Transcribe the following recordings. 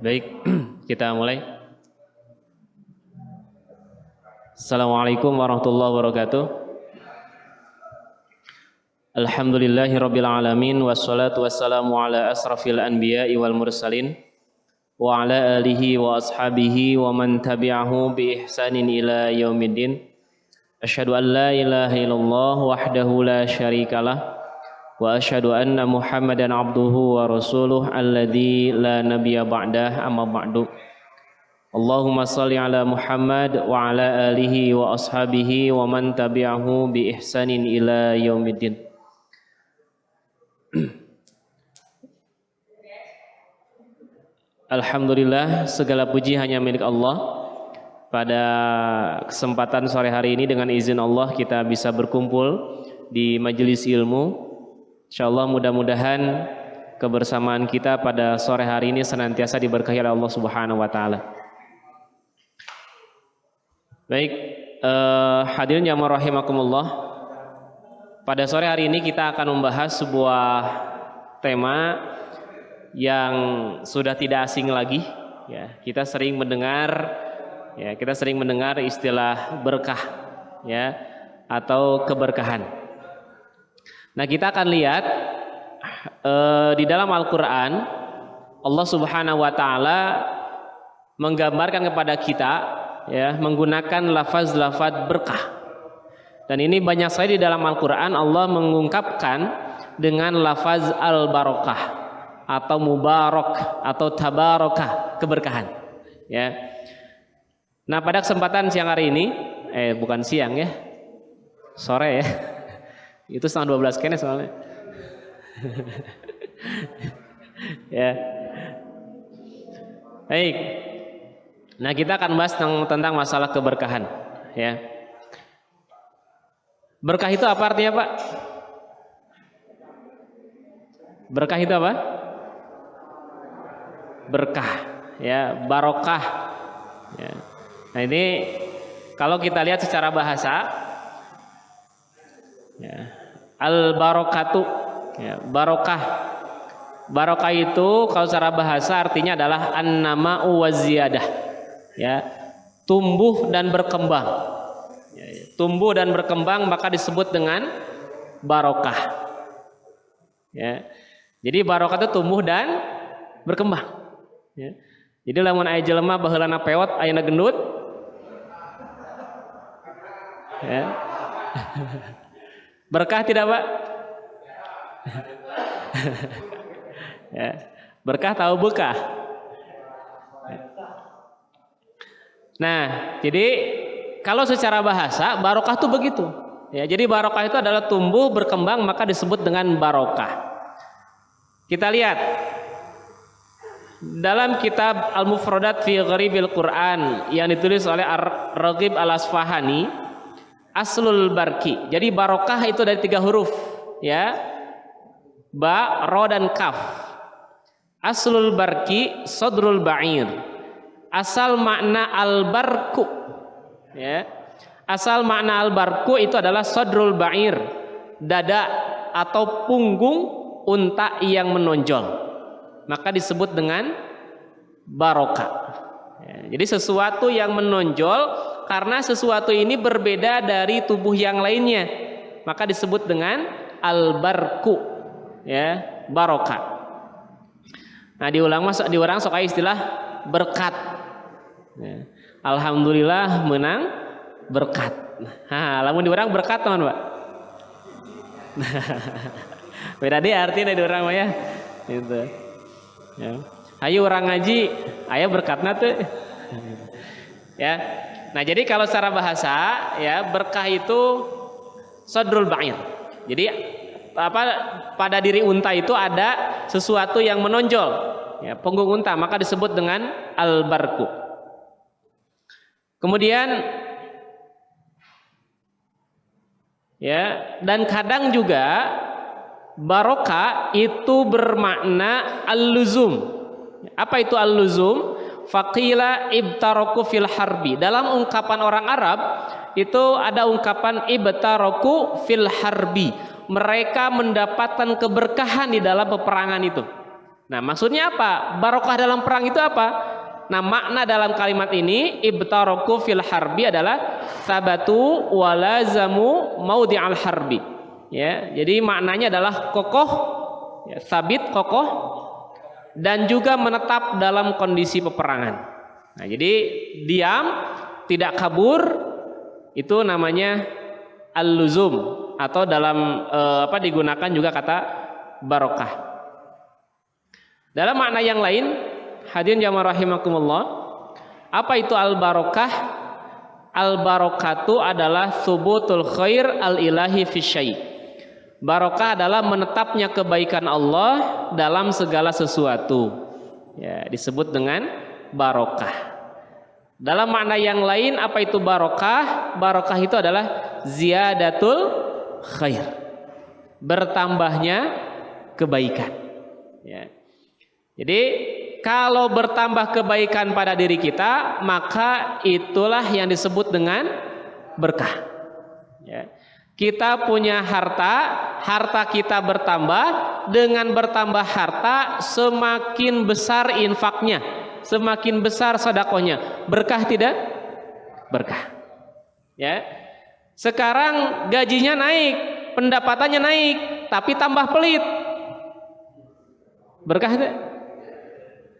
Baik, kita mulai. Assalamualaikum warahmatullahi wabarakatuh. Alhamdulillahirabbil alamin wassalatu wassalamu ala asrafil anbiya'i wal mursalin wa ala alihi wa ashabihi wa man tabi'ahu bi ihsanin ila yaumiddin. Asyhadu an la ilaha illallah wahdahu la syarikalah wa asyhadu anna Muhammadan abduhu wa rasuluh alladzi la nabiyya ba'dah, amma ba'du. Allahumma shalli ala Muhammad wa ala alihi wa ashabihi wa man tabi'ahu bi ihsanin ila yaumiddin. Alhamdulillah, segala puji hanya milik Allah. Pada kesempatan sore hari ini dengan izin Allah kita bisa berkumpul di majelis ilmu. Insyaallah mudah-mudahan kebersamaan kita pada sore hari ini senantiasa diberkahi oleh Allah Subhanahu wa taala. Baik, hadirin jamaah rahimakumullah. Pada sore hari ini kita akan membahas sebuah tema yang sudah tidak asing lagi ya. Kita sering mendengar istilah berkah ya atau keberkahan. Nah, kita akan lihat di dalam Al-Quran Allah Subhanahu wa taala menggambarkan kepada kita ya menggunakan lafaz-lafaz berkah. Dan ini banyak sekali di dalam Al-Quran Allah mengungkapkan dengan lafaz al-barakah atau mubarak atau tabarakah, keberkahan ya. Nah, pada kesempatan siang hari ini bukan siang ya, sore ya. Itu setengah 12 kene soalnya. Ya. Baik. Nah, kita akan bahas tentang masalah keberkahan ya. Berkah itu apa artinya, Pak? Berkah itu apa? Berkah ya, barokah ya. Nah, ini kalau kita lihat secara bahasa ya, al-barakatu ya, barokah. Barokah itu kalau secara bahasa artinya adalah an-nama'u wa ziyadah ya, tumbuh dan berkembang ya, tumbuh dan berkembang maka disebut dengan barokah ya. Jadi barokah itu tumbuh dan berkembang ya. Jadi lamun aya jelema baheulana pewot ayeuna gendut ya. Berkah tidak, Pak? Ya. Berkah tahu berkah. Nah, jadi kalau secara bahasa barokah itu begitu. Ya, jadi barokah itu adalah tumbuh berkembang maka disebut dengan barokah. Kita lihat dalam kitab Al-Mufradat fi Gharibil Quran yang ditulis oleh Ar-Raghib Al-Asfahani, aslul barki. Jadi barokah itu dari 3 huruf ya. Ba, ro dan kaf. Aslul barki sadrul ba'ir. Asal makna al-barku ya. Asal makna al-barku itu adalah sadrul ba'ir, dada atau punggung unta yang menonjol. Maka disebut dengan barokah. Ya, jadi sesuatu yang menonjol karena sesuatu ini berbeda dari tubuh yang lainnya, maka disebut dengan al-barku ya, barokah. Nah, diulang sok istilah berkat ya. Alhamdulillah menang berkat. Nah, lamun diurang berkat teman, Pak. Beda deh artinya dari orang mah ya. Gitu. Ya. Ayo orang ngaji, aya berkatna teh. Ya. Nah, jadi kalau secara bahasa ya berkah itu sadrul ba'ir. Jadi pada diri unta itu ada sesuatu yang menonjol ya, punggung unta, maka disebut dengan al-barku. Kemudian ya, dan kadang juga barokah itu bermakna al-luzum. Apa itu al-luzum? Faqila ibtaraku fil harbi. Dalam ungkapan orang Arab itu ada ungkapan ibtaraku fil harbi. Mereka mendapatkan keberkahan di dalam peperangan itu. Nah, maksudnya apa? Barokah dalam perang itu apa? Nah, makna dalam kalimat ini ibtaraku fil harbi adalah sabatu walazamu maudhi'al harbi. Ya, jadi maknanya adalah kokoh, ya, sabit kokoh dan juga menetap dalam kondisi peperangan. Nah, jadi diam, tidak kabur, itu namanya al-luzum atau dalam digunakan juga kata barokah. Dalam makna yang lain, hadirin jamaah rahimakumullah, apa itu al-barokah? Al-barokatu adalah subutul khair al-ilahi fi syai'. Barokah adalah menetapnya kebaikan Allah dalam segala sesuatu. Ya, disebut dengan barokah. Dalam makna yang lain, apa itu barokah? Barokah itu adalah ziyadatul khair, bertambahnya kebaikan. Ya. Jadi kalau bertambah kebaikan pada diri kita, maka itulah yang disebut dengan berkah. Ya. Kita punya harta, harta kita bertambah, dengan bertambah harta semakin besar infaknya, semakin besar sedekahnya. Berkah tidak? Berkah. Ya. Sekarang gajinya naik, pendapatannya naik, tapi tambah pelit. Berkah tidak?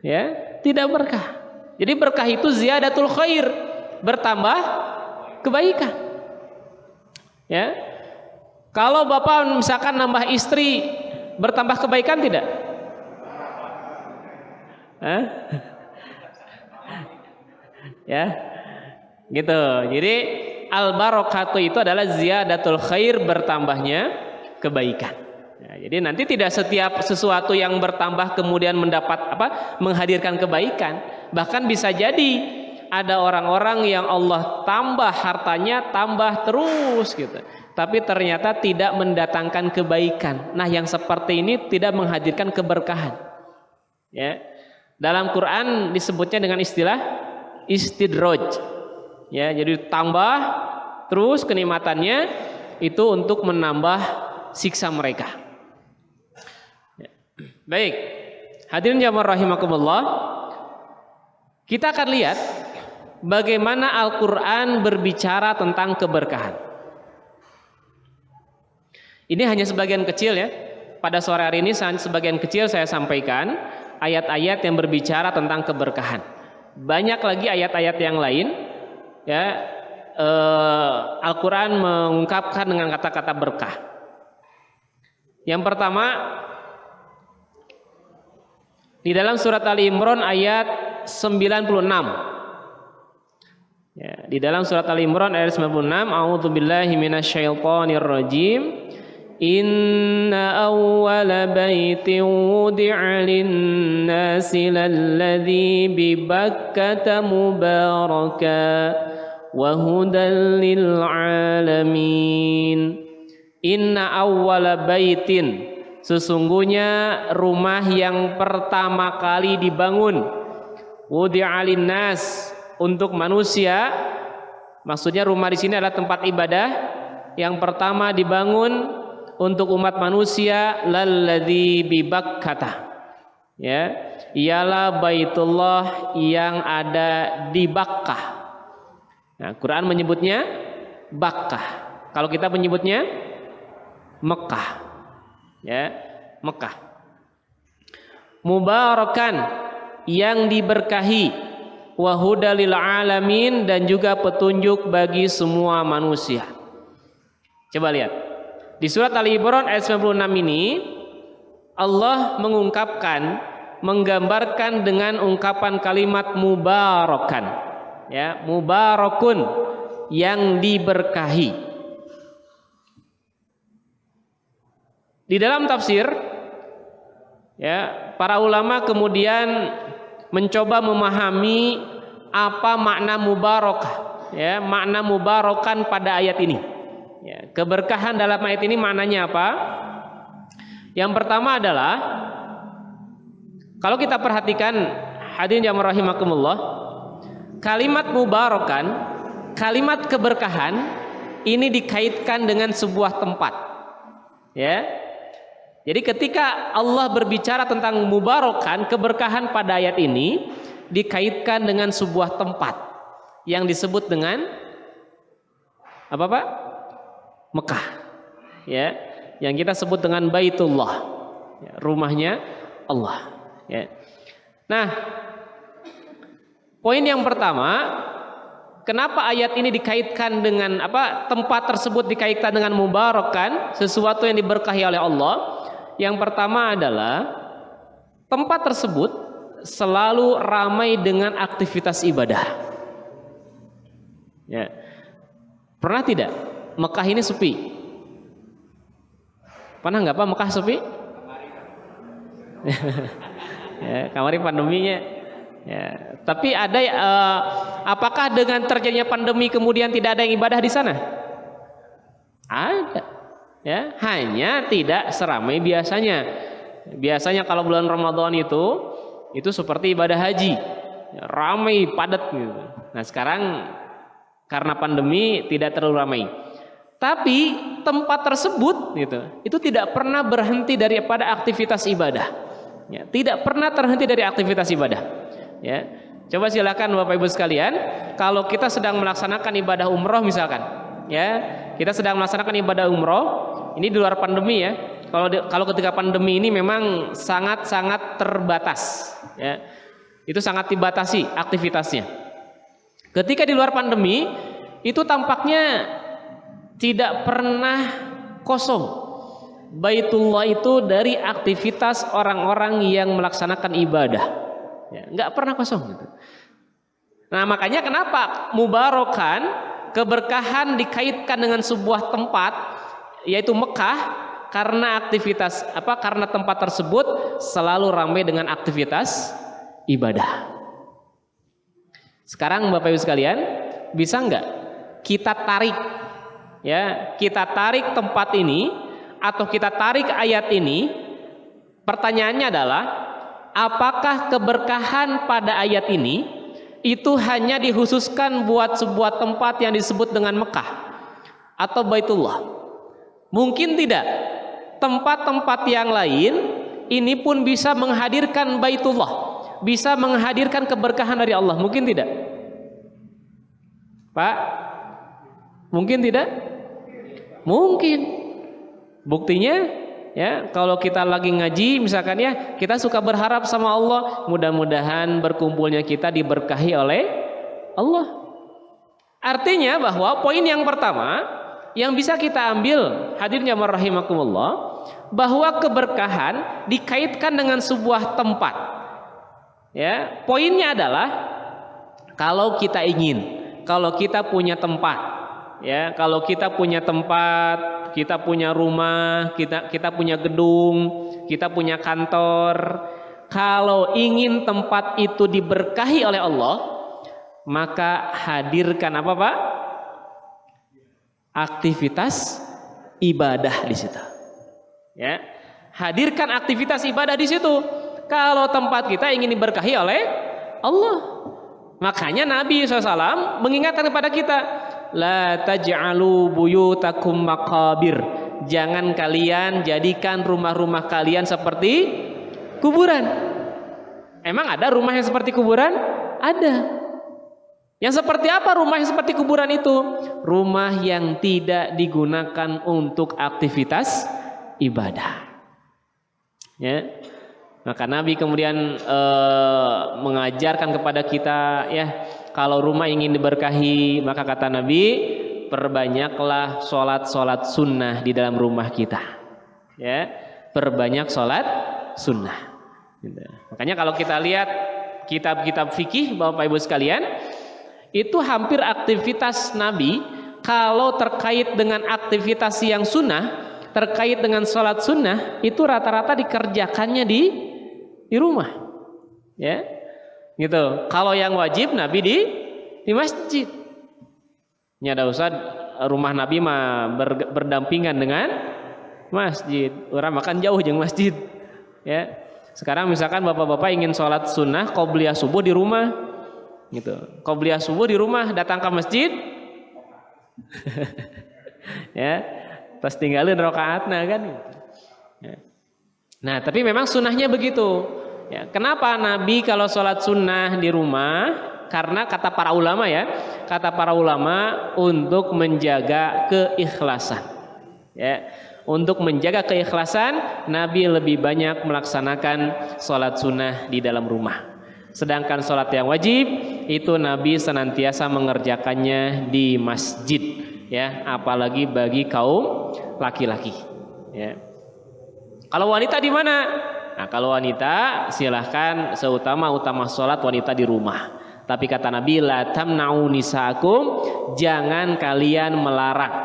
Ya, tidak berkah. Jadi berkah itu ziyadatul khair, bertambah kebaikan. Ya. Kalau Bapak misalkan nambah istri, bertambah kebaikan tidak? Hah? Ya. Gitu. Jadi al-barakatu itu adalah ziyadatul khair, bertambahnya kebaikan. Ya, jadi nanti tidak setiap sesuatu yang bertambah kemudian menghadirkan kebaikan. Bahkan bisa jadi ada orang-orang yang Allah tambah hartanya, tambah terus gitu, tapi ternyata tidak mendatangkan kebaikan. Nah, yang seperti ini tidak menghadirkan keberkahan. Ya. Dalam Quran disebutnya dengan istilah istidraj. Ya, jadi tambah terus kenikmatannya itu untuk menambah siksa mereka. Baik, hadirin jamaah rahimakumullah, kita akan lihat bagaimana Al-Quran berbicara tentang keberkahan. Ini hanya sebagian kecil ya. Pada sore hari ini sebagian kecil saya sampaikan ayat-ayat yang berbicara tentang keberkahan. Banyak lagi ayat-ayat yang lain ya. Al-Quran mengungkapkan dengan kata-kata berkah. Yang pertama, di dalam surat Ali Imran ayat 96. Ya, di dalam surat Ali Imran ayat 96, a'udzubillahi minasyaitonir rajim. Inna awwala baitin wudi'a lin-nasi lalladzi bi Bakkata mubaraka wa hudan lil alamin. Inna awwala baitin, sesungguhnya rumah yang pertama kali dibangun, wudi'a linnas, untuk manusia. Maksudnya rumah di sini adalah tempat ibadah yang pertama dibangun untuk umat manusia, lalladzi bi Bakkata. Ya, ialah Baitullah yang ada di Bakkah. Nah, Quran menyebutnya Bakkah. Kalau kita menyebutnya Mekah. Ya, Mekah. Mubarakan, yang diberkahi, wa hudalil alamin, dan juga petunjuk bagi semua manusia. Coba lihat di surat Ali Imran ayat 96 ini, Allah menggambarkan dengan ungkapan kalimat mubarakan, ya, mubarakun, yang diberkahi. Di dalam tafsir, ya, para ulama kemudian mencoba memahami apa makna mubarakah, ya, makna mubarakan pada ayat ini. Ya, keberkahan dalam ayat ini maknanya apa? Yang pertama adalah, kalau kita perhatikan hadirin jamaah rahimakumullah, kalimat mubarakan, kalimat keberkahan ini dikaitkan dengan sebuah tempat. Ya. Jadi ketika Allah berbicara tentang mubarakan, keberkahan pada ayat ini dikaitkan dengan sebuah tempat yang disebut dengan apa Pak? Mekah. Ya, yang kita sebut dengan Baitullah. Ya, rumahnya Allah. Ya. Nah, poin yang pertama, kenapa ayat ini dikaitkan dengan tempat tersebut dikaitkan dengan mubarakan, sesuatu yang diberkahi oleh Allah? Yang pertama adalah tempat tersebut selalu ramai dengan aktivitas ibadah. Ya. Pernah tidak Mekah ini sepi? Pernah nggak Pak Mekah sepi? Ya, kemarin pandeminya. Ya. Tapi ada apakah dengan terjadinya pandemi kemudian tidak ada yang ibadah di sana? Ada. Ya, hanya tidak seramai biasanya. Biasanya kalau bulan Ramadan itu seperti ibadah haji, ya, ramai padat gitu. Nah sekarang karena pandemi tidak terlalu ramai. Tapi tempat tersebut itu tidak pernah berhenti daripada aktivitas ibadah. Ya, tidak pernah terhenti dari aktivitas ibadah. Ya, coba silakan Bapak Ibu sekalian, kalau kita sedang melaksanakan ibadah umroh misalkan, ya, kita sedang melaksanakan ibadah umroh, ini di luar pandemi ya. Kalau ketika pandemi ini memang sangat-sangat terbatas, ya, itu sangat dibatasi aktivitasnya. Ketika di luar pandemi, itu tampaknya tidak pernah kosong Baitullah itu dari aktivitas orang-orang yang melaksanakan ibadah. Ya, nggak pernah kosong gitu. Nah makanya kenapa mubarakan, keberkahan dikaitkan dengan sebuah tempat yaitu Mekah, karena aktivitas karena tempat tersebut selalu ramai dengan aktivitas ibadah. Sekarang Bapak Ibu sekalian, bisa nggak kita tarik, ya, kita tarik tempat ini atau kita tarik ayat ini? Pertanyaannya adalah, apakah keberkahan pada ayat ini itu hanya dikhususkan buat sebuah tempat yang disebut dengan Mekah atau Baitullah? Mungkin tidak. Tempat-tempat yang lain ini pun bisa menghadirkan Baitullah, bisa menghadirkan keberkahan dari Allah. Mungkin tidak? Pak? Mungkin tidak? Mungkin. Buktinya, ya, kalau kita lagi ngaji misalkan ya, kita suka berharap sama Allah, mudah-mudahan berkumpulnya kita diberkahi oleh Allah. Artinya bahwa poin yang pertama yang bisa kita ambil, hadirin jamaah rahimakumullah, bahwa keberkahan dikaitkan dengan sebuah tempat. Ya, poinnya adalah kalau kita ingin, kalau kita punya tempat, ya, kalau kita punya tempat, kita punya rumah, kita punya gedung, kita punya kantor, kalau ingin tempat itu diberkahi oleh Allah, maka hadirkan apa Pak? Aktivitas ibadah di situ. Ya, hadirkan aktivitas ibadah di situ. Kalau tempat kita ingin diberkahi oleh Allah, makanya Nabi SAW mengingatkan kepada kita, la taj'alu buyutakum maqabir. Jangan kalian jadikan rumah-rumah kalian seperti kuburan. Emang ada rumah yang seperti kuburan? Ada. Yang seperti apa rumah yang seperti kuburan itu? Rumah yang tidak digunakan untuk aktivitas ibadah. Ya. Maka Nabi kemudian mengajarkan kepada kita, ya, kalau rumah ingin diberkahi, maka kata Nabi, perbanyaklah sholat sunnah di dalam rumah kita. Ya, perbanyak sholat sunnah. Gitu. Makanya kalau kita lihat kitab-kitab fikih Bapak Ibu sekalian, itu hampir aktivitas Nabi kalau terkait dengan aktivitas yang sunnah, terkait dengan sholat sunnah, itu rata-rata dikerjakannya di rumah, ya, gitu. Kalau yang wajib Nabi di masjid. Ini ada Ustaz, rumah Nabi mah berdampingan dengan masjid. Orang makan jauh jeung masjid, ya. Sekarang misalkan bapak-bapak ingin sholat sunnah qobliyah subuh di rumah. Gitu. Qobliyah subuh di rumah, datang ke masjid, ya, pas tinggalin rakaatna kan. Gitu. Ya. Nah, tapi memang sunnahnya begitu. Ya, kenapa Nabi kalau sholat sunnah di rumah? Karena kata para ulama ya, kata para ulama untuk menjaga keikhlasan. Ya, untuk menjaga keikhlasan, Nabi lebih banyak melaksanakan sholat sunnah di dalam rumah. Sedangkan sholat yang wajib itu Nabi senantiasa mengerjakannya di masjid. Ya, apalagi bagi kaum laki-laki. Ya. Kalau wanita di mana? Nah, kalau wanita silahkan seutama-utama sholat wanita di rumah. Tapi kata Nabi, la tamna'u nisaakum, jangan kalian melarang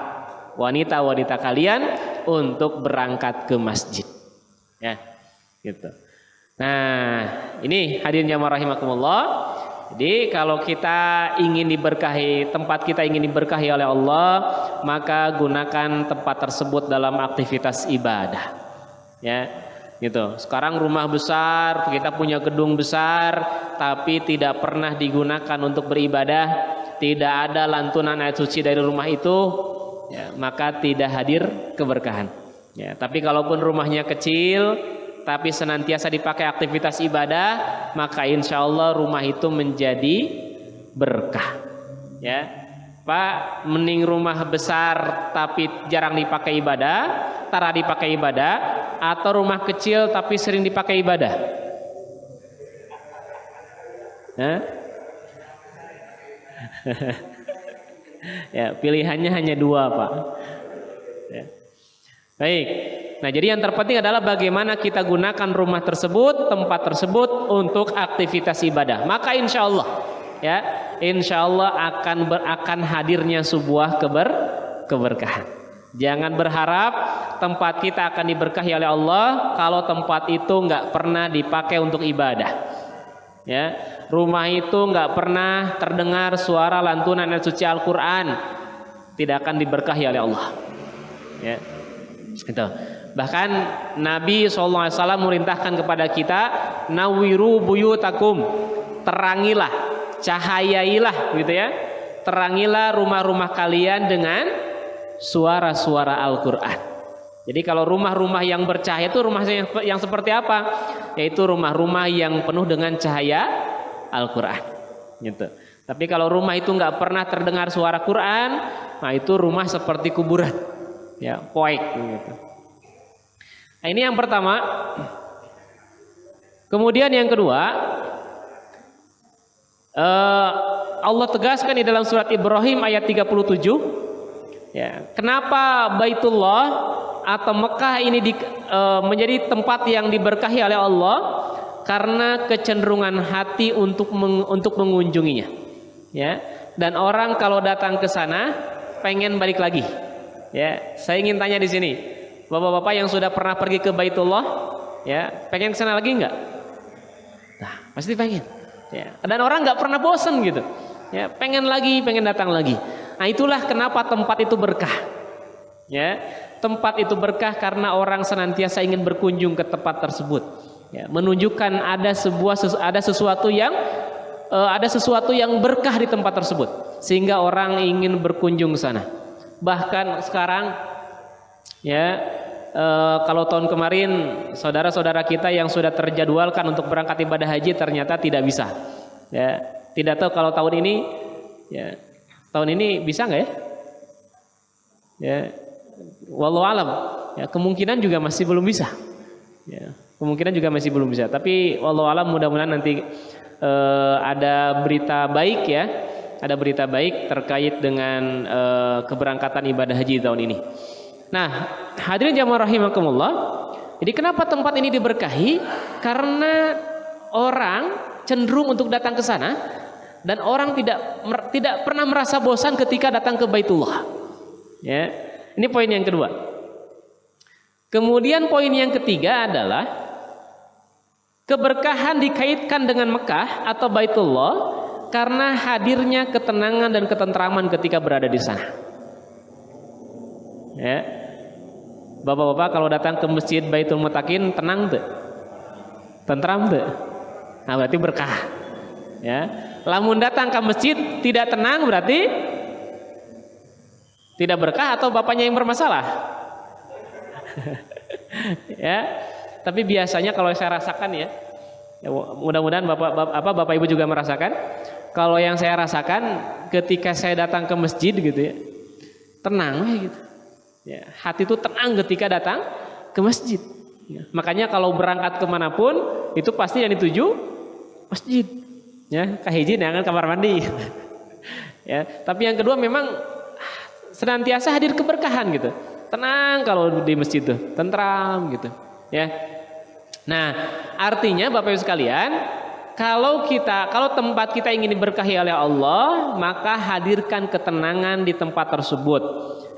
wanita-wanita kalian untuk berangkat ke masjid. Ya, gitu. Nah, ini hadirin jamaah rahimakumullah. Jadi kalau kita ingin diberkahi, tempat kita ingin diberkahi oleh Allah, maka gunakan tempat tersebut dalam aktivitas ibadah. Ya, gitu. Sekarang rumah besar, kita punya gedung besar, tapi tidak pernah digunakan untuk beribadah, tidak ada lantunan ayat suci dari rumah itu, ya, maka tidak hadir keberkahan. Ya, tapi kalaupun rumahnya kecil, tapi senantiasa dipakai aktivitas ibadah, maka insya Allah rumah itu menjadi berkah. Ya, Pak, mending rumah besar tapi jarang dipakai ibadah, tara dipakai ibadah, atau rumah kecil tapi sering dipakai ibadah? Ya, pilihannya hanya dua, Pak. Ya. Baik. Nah, jadi yang terpenting adalah bagaimana kita gunakan rumah tersebut, tempat tersebut untuk aktivitas ibadah. Maka insya Allah, ya, insya Allah akan hadirnya sebuah keberkahan. Jangan berharap tempat kita akan diberkahi oleh Allah kalau tempat itu nggak pernah dipakai untuk ibadah. Ya, rumah itu nggak pernah terdengar suara lantunan ayat suci Al-Quran, tidak akan diberkahi oleh Allah. Ya, itu. Bahkan Nabi SAW merintahkan kepada kita, nawiru buyutakum, terangilah, cahayailah, gitu ya, terangilah rumah-rumah kalian dengan suara-suara Al-Quran. Jadi kalau rumah-rumah yang bercahaya itu rumah yang seperti apa? Yaitu rumah-rumah yang penuh dengan cahaya Al-Quran. Gitu. Tapi kalau rumah itu nggak pernah terdengar suara Quran, nah itu rumah seperti kuburan, ya, poek. Gitu. Nah, ini yang pertama. Kemudian yang kedua, Allah tegaskan di dalam surat Ibrahim ayat 37. Ya, kenapa Baitullah atau Mekah ini menjadi tempat yang diberkahi oleh Allah? Karena kecenderungan hati untuk mengunjunginya. Ya, dan orang kalau datang ke sana pengen balik lagi. Ya, saya ingin tanya di sini, bapak-bapak yang sudah pernah pergi ke Baitullah, ya, pengen ke sana lagi nggak? Nah, pasti pengen. Ya, dan orang nggak pernah bosan gitu. Ya, pengen lagi, pengen datang lagi. Nah, itulah kenapa tempat itu berkah. Ya, tempat itu berkah karena orang senantiasa ingin berkunjung ke tempat tersebut. Ya, menunjukkan ada sesuatu yang berkah di tempat tersebut, sehingga orang ingin berkunjung ke sana. Bahkan sekarang, ya, kalau tahun kemarin saudara-saudara kita yang sudah terjadwalkan untuk berangkat ibadah haji ternyata tidak bisa. Ya, tidak tahu kalau tahun ini, ya. Tahun ini bisa nggak ya? Ya, wallahu alam. Ya, kemungkinan juga masih belum bisa. Ya, kemungkinan juga masih belum bisa. Tapi wallahu alam, mudah-mudahan nanti ada berita baik, ya. Ada berita baik terkait dengan keberangkatan ibadah haji tahun ini. Nah, hadirin jamaah rahimakumullah. Jadi kenapa tempat ini diberkahi? Karena orang cenderung untuk datang ke sana. Dan orang tidak pernah merasa bosan ketika datang ke Baitullah. Ya, ini poin yang kedua. Kemudian poin yang ketiga adalah keberkahan dikaitkan dengan Mekah atau Baitullah karena hadirnya ketenangan dan ketentraman ketika berada di sana. Ya, bapak-bapak kalau datang ke masjid Baitul Mutakin tenang tuh, tentram tuh. Nah, berarti berkah. Ya. Lamun datang ke masjid tidak tenang berarti tidak berkah atau bapaknya yang bermasalah. Ya, Tapi biasanya kalau saya rasakan ya, mudah-mudahan Bapak Ibu juga merasakan. Kalau yang saya rasakan ketika saya datang ke masjid gitu ya, tenang gitu. Ya, hati itu tenang ketika datang ke masjid. Ya, makanya kalau berangkat kemanapun itu pasti yang dituju masjid. Ya, kahiji jangan kamar mandi. Ya, tapi yang kedua memang senantiasa hadir keberkahan gitu. Tenang kalau di masjid tuh, tentram gitu. Ya. Nah, artinya Bapak Ibu sekalian, kalau tempat kita ingin diberkahi oleh Allah, maka hadirkan ketenangan di tempat tersebut.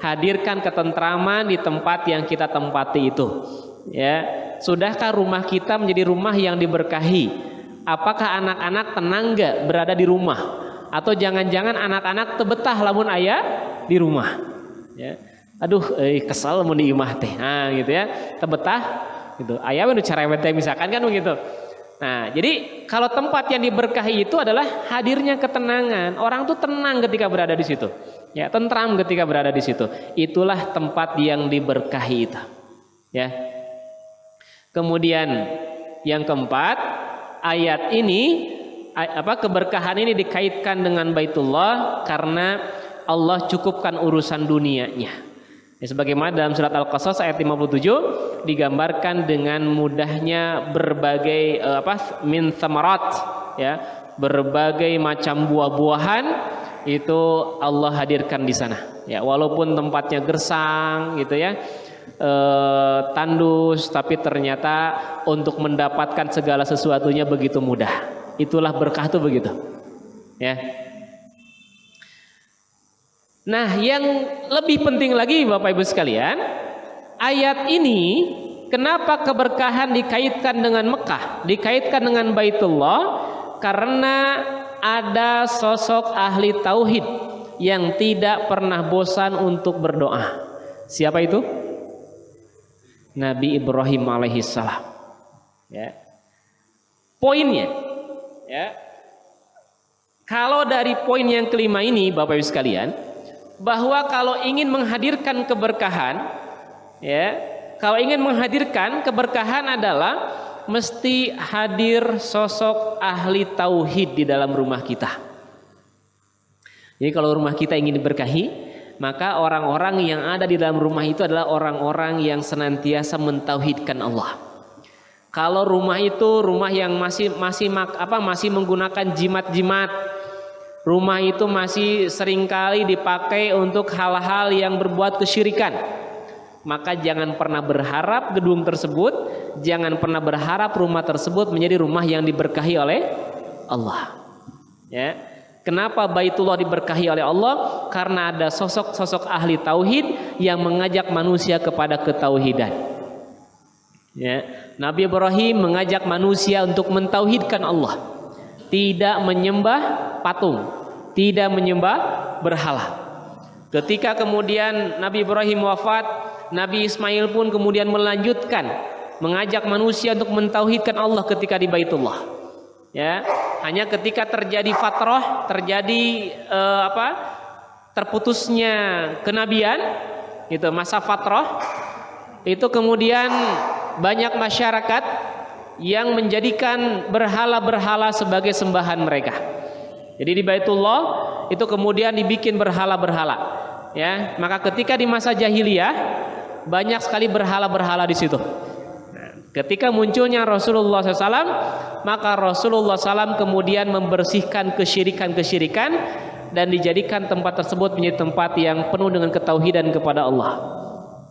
Hadirkan ketentraman di tempat yang kita tempati itu. Ya, sudahkah rumah kita menjadi rumah yang diberkahi? Apakah anak-anak tenang nggak berada di rumah? Atau jangan-jangan anak-anak tebetah lamun ayah di rumah? Ya, aduh, kesal mau di imah teh, nah gitu ya, tebetah, gitu. Ayah nu cerewet misalkan kan begitu. Nah, jadi kalau tempat yang diberkahi itu adalah hadirnya ketenangan. Orang tuh tenang ketika berada di situ. Ya, tentram ketika berada di situ. Itulah tempat yang diberkahi itu. Ya. Kemudian yang keempat, ayat ini keberkahan ini dikaitkan dengan Baitullah karena Allah cukupkan urusan dunianya. Ya, sebagaimana dalam surat Al-Qasas ayat 57 digambarkan dengan mudahnya berbagai min thamarat, ya, berbagai macam buah-buahan itu Allah hadirkan di sana. Ya, walaupun tempatnya gersang gitu ya, tandus, tapi ternyata untuk mendapatkan segala sesuatunya begitu mudah. Itulah berkah itu begitu. Ya. Nah, yang lebih penting lagi Bapak Ibu sekalian, ayat ini kenapa keberkahan dikaitkan dengan Mekah, dikaitkan dengan Baitullah? Karena ada sosok ahli tauhid yang tidak pernah bosan untuk berdoa. Siapa itu? Nabi Ibrahim alaihissalam. Ya. Poinnya, ya. Kalau dari poin yang kelima ini Bapak Ibu sekalian, bahwa kalau ingin menghadirkan keberkahan, ya, kalau ingin menghadirkan keberkahan adalah mesti hadir sosok ahli tauhid di dalam rumah kita. Jadi kalau rumah kita ingin diberkahi, maka orang-orang yang ada di dalam rumah itu adalah orang-orang yang senantiasa mentauhidkan Allah. Kalau rumah itu rumah yang masih menggunakan jimat-jimat, rumah itu masih seringkali dipakai untuk hal-hal yang berbuat kesyirikan, maka jangan pernah berharap gedung tersebut, jangan pernah berharap rumah tersebut menjadi rumah yang diberkahi oleh Allah. Ya. Kenapa Baitullah diberkahi oleh Allah? Karena ada sosok-sosok ahli tauhid yang mengajak manusia kepada ketauhidan. Ya. Nabi Ibrahim mengajak manusia untuk mentauhidkan Allah, tidak menyembah patung, tidak menyembah berhala. Ketika kemudian Nabi Ibrahim wafat, Nabi Ismail pun kemudian melanjutkan mengajak manusia untuk mentauhidkan Allah ketika di Baitullah. Ya, hanya ketika terjadi fatrah, terjadi terputusnya kenabian, itu masa fatrah, itu kemudian banyak masyarakat yang menjadikan berhala-berhala sebagai sembahan mereka. Jadi di Baitullah itu kemudian dibikin berhala-berhala. Ya, maka ketika di masa jahiliyah banyak sekali berhala-berhala di situ. Ketika munculnya Rasulullah SAW, maka Rasulullah SAW kemudian membersihkan kesyirikan-kesyirikan dan dijadikan tempat tersebut menjadi tempat yang penuh dengan ketauhidan kepada Allah.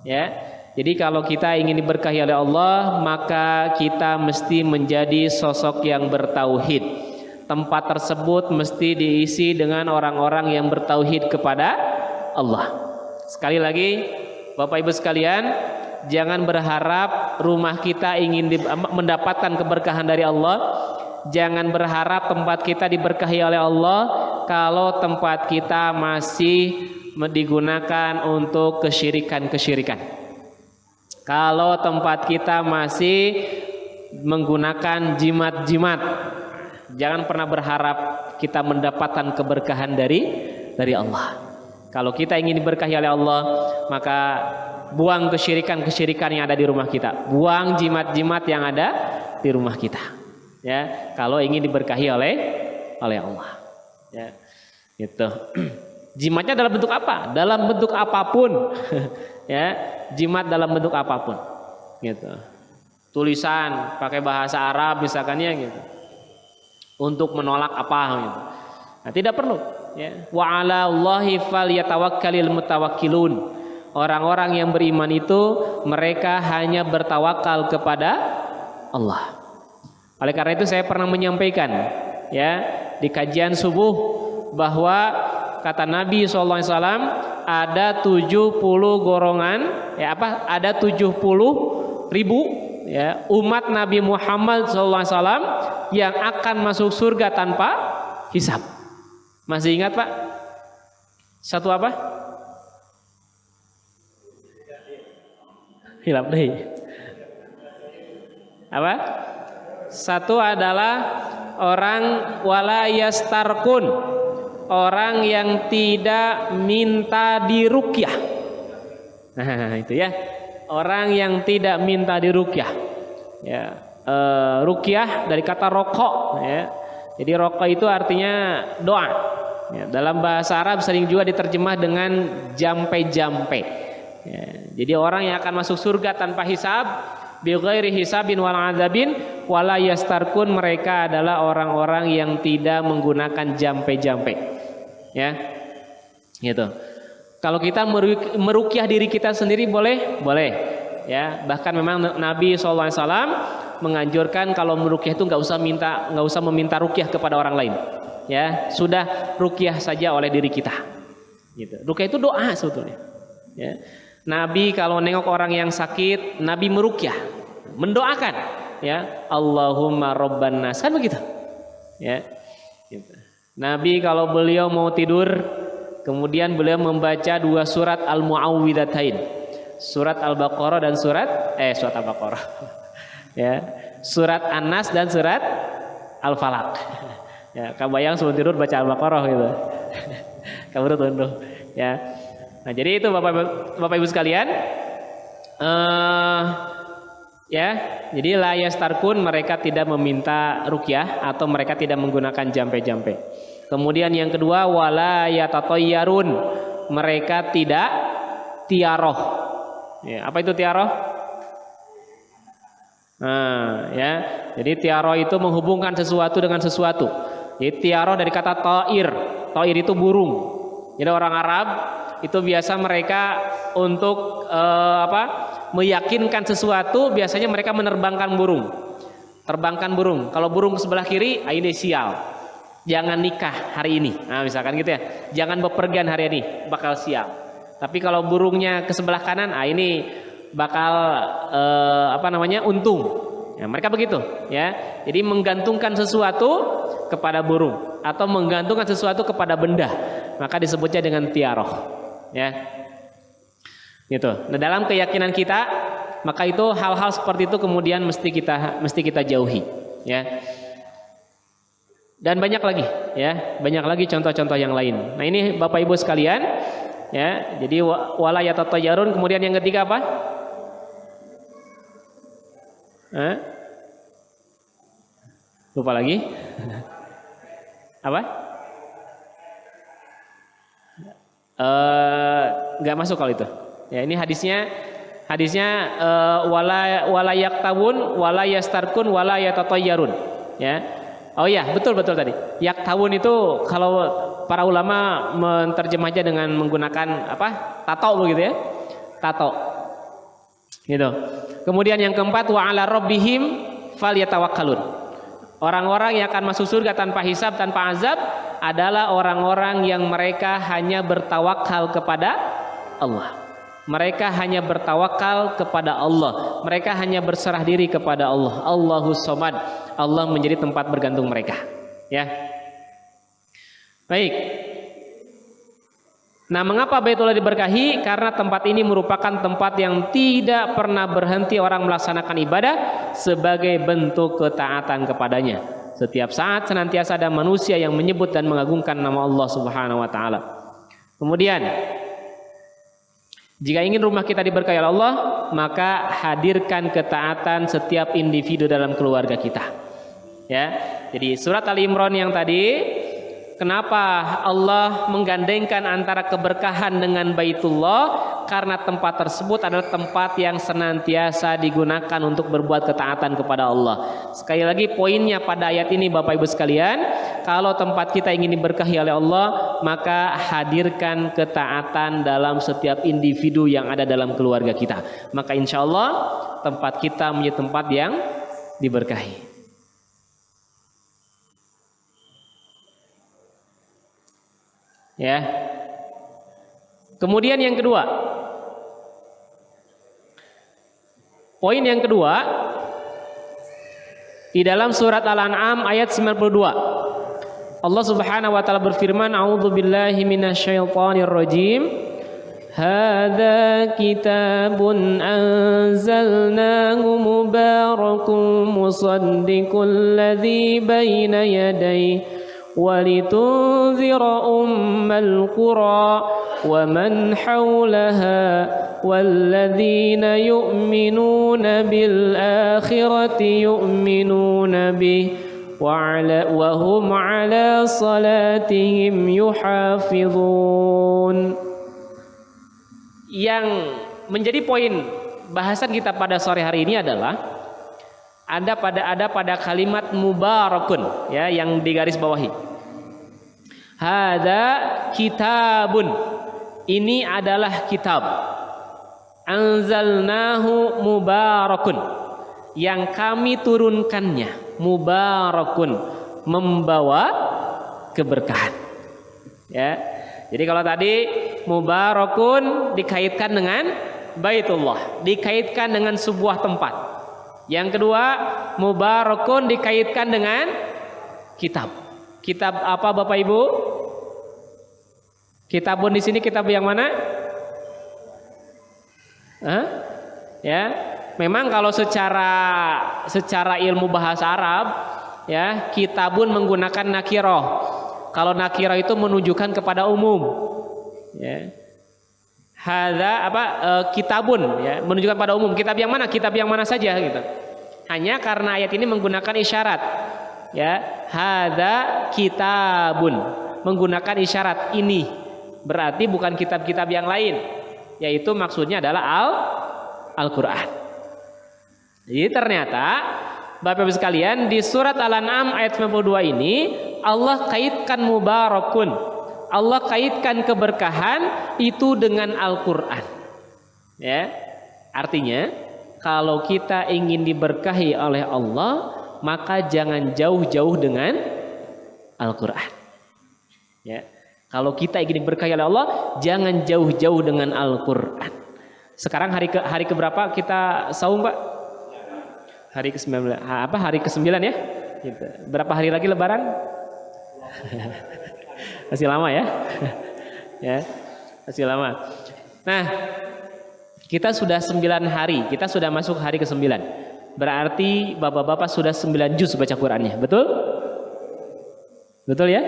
Ya, jadi kalau kita ingin diberkahi oleh Allah, maka kita mesti menjadi sosok yang bertauhid. Tempat tersebut mesti diisi dengan orang-orang yang bertauhid kepada Allah. Sekali lagi, Bapak Ibu sekalian, jangan berharap rumah kita ingin mendapatkan keberkahan dari Allah. Jangan berharap tempat kita diberkahi oleh Allah kalau tempat kita masih digunakan untuk kesyirikan-kesyirikan. Kalau tempat kita masih menggunakan jimat-jimat, jangan pernah berharap kita mendapatkan keberkahan dari Allah. Kalau kita ingin diberkahi oleh Allah, maka buang kesyirikan-kesyirikan yang ada di rumah kita, buang jimat-jimat yang ada di rumah kita. Ya, kalau ingin diberkahi oleh Allah. Ya, itu. Jimatnya dalam bentuk apa? Dalam bentuk apapun. Ya, jimat dalam bentuk apapun. Gitu. Tulisan pakai bahasa Arab misalkan ya gitu. Untuk menolak apa gitu. Nah, tidak perlu. Ya. Wa 'alallahi falyatawakkalul mutawakkilun. Orang-orang yang beriman itu mereka hanya bertawakal kepada Allah. Oleh karena itu saya pernah menyampaikan ya di kajian subuh bahwa kata Nabi SAW ada 70 golongan ya apa ada 70.000 ya umat Nabi Muhammad SAW yang akan masuk surga tanpa hisab. Masih ingat Pak? Satu apa? Hilap deh. Apa? Satu adalah orang wala yastarkun, orang yang tidak minta diruqyah. Nah, itu ya. Orang yang tidak minta diruqyah. Ya, ruqyah dari kata rokok ya. Jadi rokok itu artinya doa. Ya, dalam bahasa Arab sering juga diterjemah dengan jampe-jampe. Ya, jadi orang yang akan masuk surga tanpa hisab, bi ghairi hisabin wal adzabin wala yastarkun, mereka adalah orang-orang yang tidak menggunakan jampe-jampe. Ya. Gitu. Kalau kita meruqyah diri kita sendiri boleh? Boleh. Ya, bahkan memang Nabi SAW menganjurkan kalau meruqyah itu nggak usah meminta ruqyah kepada orang lain. Ya, sudah ruqyah saja oleh diri kita. Gitu. Ruqyah itu doa sebetulnya. Ya. Nabi kalau nengok orang yang sakit, Nabi meruqyah, mendoakan, ya Allahumma robban nas, kan begitu, ya. Gitu. Nabi kalau beliau mau tidur, kemudian beliau membaca 2 surat Al-Mu'awwidhatain, surat Al-Baqarah dan surat Al-Baqarah, ya, surat An-Nas dan surat Al-Falaq. Ya, kabayang sebelum tidur baca Al-Baqarah gitu, kamu tunduh, ya. Nah, jadi itu Bapak Ibu sekalian, ya, jadi la yastarkun, mereka tidak meminta ruqyah atau mereka tidak menggunakan jampe-jampe. Kemudian yang kedua wala yatatayyarun, mereka tidak tiaroh. Ya, apa itu tiaroh? Nah, ya, jadi tiaroh itu menghubungkan sesuatu dengan sesuatu. Jadi tiaroh dari kata ta'ir, ta'ir itu burung. Jadi orang Arab itu biasa mereka untuk meyakinkan sesuatu, biasanya mereka menerbangkan burung. Terbangkan burung. Kalau burung ke sebelah kiri, ini sial. Jangan nikah hari ini. Nah, misalkan gitu ya. Jangan bepergian hari ini, bakal sial. Tapi kalau burungnya ke sebelah kanan, ini bakal untung. Ya, mereka begitu, ya. Jadi menggantungkan sesuatu kepada burung atau menggantungkan sesuatu kepada benda, maka disebutnya dengan tiaroh. Ya, gitu. Nah, dalam keyakinan kita, maka itu hal-hal seperti itu kemudian mesti kita jauhi, ya. Dan banyak lagi, ya, banyak lagi contoh-contoh yang lain. Nah, ini Bapak Ibu sekalian, ya. Jadi wala yatatayyarun, kemudian yang ketiga apa? Lupa lagi. Apa? Nggak masuk kalau itu. Ya, ini hadisnya wala yaktawun wala yastarkun wala yatatayyarun. Ya. Oh iya, betul tadi. Yaktawun itu kalau para ulama menerjemahnya dengan menggunakan apa? Tato begitu ya. Tato. Gitu. Kemudian yang keempat wa 'ala rabbihim falyatawakkalun. Orang-orang yang akan masuk surga tanpa hisab, tanpa azab adalah orang-orang yang mereka hanya bertawakal kepada Allah. Mereka hanya bertawakal kepada Allah. Mereka hanya berserah diri kepada Allah. Allahus Somad. Allah menjadi tempat bergantung mereka. Ya. Baik. Nah, mengapa Baitullah diberkahi? Karena tempat ini merupakan tempat yang tidak pernah berhenti orang melaksanakan ibadah sebagai bentuk ketaatan kepadanya. Setiap saat senantiasa ada manusia yang menyebut dan mengagungkan nama Allah Subhanahu wa taala. Kemudian Jika ingin rumah kita diberkahi oleh Allah, maka hadirkan ketaatan setiap individu dalam keluarga kita. Ya. Jadi surat Ali Imran yang tadi, kenapa Allah menggandengkan antara keberkahan dengan Baitullah? Karena tempat tersebut adalah tempat yang senantiasa digunakan untuk berbuat ketaatan kepada Allah. Sekali lagi poinnya pada ayat ini Bapak Ibu sekalian, kalau tempat kita ingin diberkahi oleh Allah, maka hadirkan ketaatan dalam setiap individu yang ada dalam keluarga kita. Maka insya Allah tempat kita menjadi tempat yang diberkahi. Ya. Kemudian yang kedua, poin yang kedua di dalam surat Al-An'am ayat 92, Allah Subhanahu wa taala berfirman, a'udzubillahi minasyaitonir rajim, hadza kitabun anzalnahu mubarakun musaddiqul ladzi baina yadayhi وَلِتُنذِرَ أُمَّ الْقُرَى وَمَنْ حَوْلَهَا وَالَّذِينَ يُؤْمِنُونَ بِالْآخِرَةِ يُؤْمِنُونَ بِهِ وَهُمْ عَلَى صَلَاتِهِمْ يُحَافِظُونَ. Yang menjadi poin bahasan kita pada sore hari ini adalah ada pada kalimat mubarakun, ya, yang digaris bawahi. Hadza kitabun, ini adalah kitab. Anzalnahu mubarakun, yang kami turunkannya. Mubarakun, membawa keberkahan. Ya. Jadi kalau tadi mubarakun dikaitkan dengan Baitullah, dikaitkan dengan sebuah tempat. Yang kedua, mubarakun dikaitkan dengan kitab. Kitab apa Bapak Ibu? Kitabun di sini kitab yang mana? Ya, memang kalau secara ilmu bahasa Arab, ya, kitabun menggunakan nakiroh. Kalau nakiroh itu menunjukkan kepada umum. Ya. Hadza kitabun, ya, menunjukkan pada umum. Kitab yang mana? Kitab yang mana saja gitu. Hanya karena ayat ini menggunakan isyarat, ya, hadza kitabun, menggunakan isyarat ini. Berarti bukan kitab-kitab yang lain, yaitu maksudnya adalah Al-Qur'an. Jadi ternyata Bapak Ibu sekalian, di surat Al-An'am ayat 92 ini Allah kaitkan mubarakun, Allah kaitkan keberkahan itu dengan Al-Quran. Ya, artinya kalau kita ingin diberkahi oleh Allah, maka jangan jauh-jauh dengan Al-Quran. Ya, kalau kita ingin diberkahi oleh Allah, jangan jauh-jauh dengan Al-Quran. Sekarang hari keberapa kita saum, Pak? Hari ke-9. Hari ke-9 ya? Gitu. Berapa hari lagi Lebaran? Masih lama ya. Ya, masih lama. Nah, kita sudah 9 hari, kita sudah masuk hari ke-9. Berarti bapak-bapak sudah 9 juz baca Qur'annya, betul? Betul ya?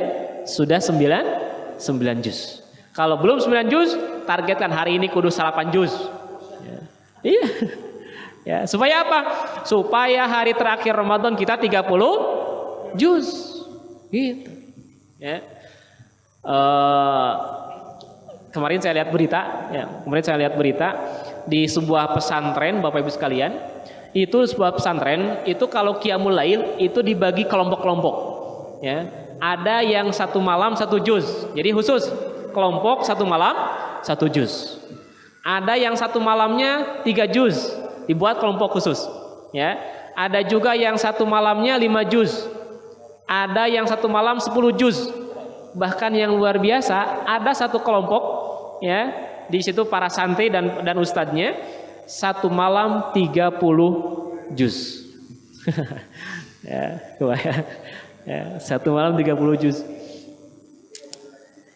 Sudah 9 juz. Kalau belum 9 juz, targetkan hari ini kudu 8 juz. Ya. Iya. Ya, supaya apa? Supaya hari terakhir Ramadan kita 30 juz. Gitu. Ya. Kemarin saya lihat berita di sebuah pesantren, Bapak Ibu sekalian, itu sebuah pesantren itu kalau qiyamul lail itu dibagi kelompok-kelompok, ya. Ada yang 1 malam 1 juz, jadi khusus kelompok 1 malam 1 juz. Ada yang 1 malamnya 3 juz, dibuat kelompok khusus, ya. Ada juga yang 1 malamnya 5 juz, ada yang 1 malam 10 juz. Bahkan yang luar biasa, ada 1 kelompok, ya, di situ para santri dan ustadznya 1 malam 30 juz. Ya, ya, 1 malam 30 juz.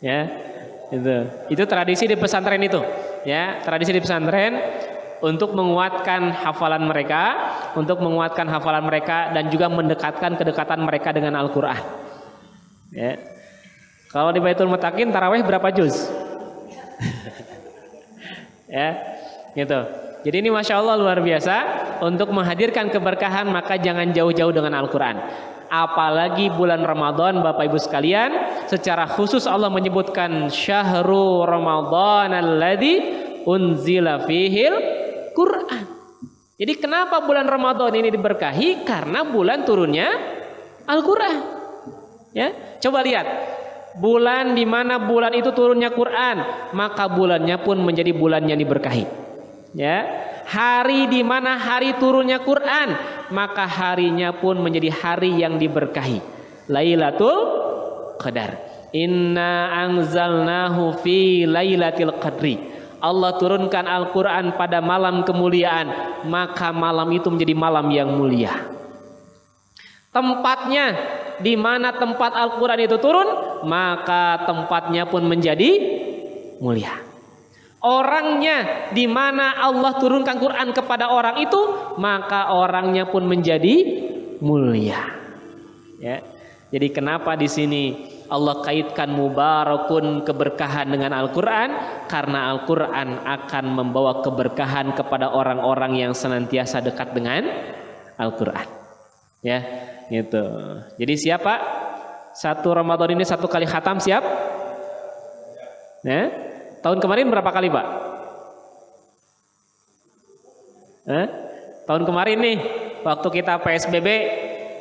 Ya, itu tradisi di pesantren itu, ya, tradisi di pesantren untuk menguatkan hafalan mereka, dan juga mendekatkan kedekatan mereka dengan Al-Qur'an. Ya. Kalau di Baitul Mutakin tarawih berapa juz? Ya, gitu. Jadi ini Masya Allah luar biasa. Untuk menghadirkan keberkahan maka jangan jauh-jauh dengan Al-Quran. Apalagi bulan Ramadan Bapak Ibu sekalian, secara khusus Allah menyebutkan Syahrul Ramadan alladzi unzila fihil Quran. Jadi kenapa bulan Ramadan ini diberkahi? Karena bulan turunnya Al-Quran. Ya, coba lihat. Bulan di mana bulan itu turunnya Quran, maka bulannya pun menjadi bulan yang diberkahi. Ya, hari di mana hari turunnya Quran, maka harinya pun menjadi hari yang diberkahi. Lailatul Qadar. Inna anzalnahu fi lailatul qadri. Allah turunkan Al-Quran pada malam kemuliaan, maka malam itu menjadi malam yang mulia. Tempatnya di mana tempat Al-Quran itu turun, maka tempatnya pun menjadi mulia. Orangnya di mana Allah turunkan Quran kepada orang itu, maka orangnya pun menjadi mulia. Ya. Jadi kenapa di sini Allah kaitkan mubarakun keberkahan dengan Al-Quran? Karena Al-Quran akan membawa keberkahan kepada orang-orang yang senantiasa dekat dengan Al-Quran. Ya, gitu. Jadi siapa? Satu Ramadan ini satu kali khatam siap? Ya. Tahun kemarin berapa kali Pak? Tahun kemarin nih, waktu kita PSBB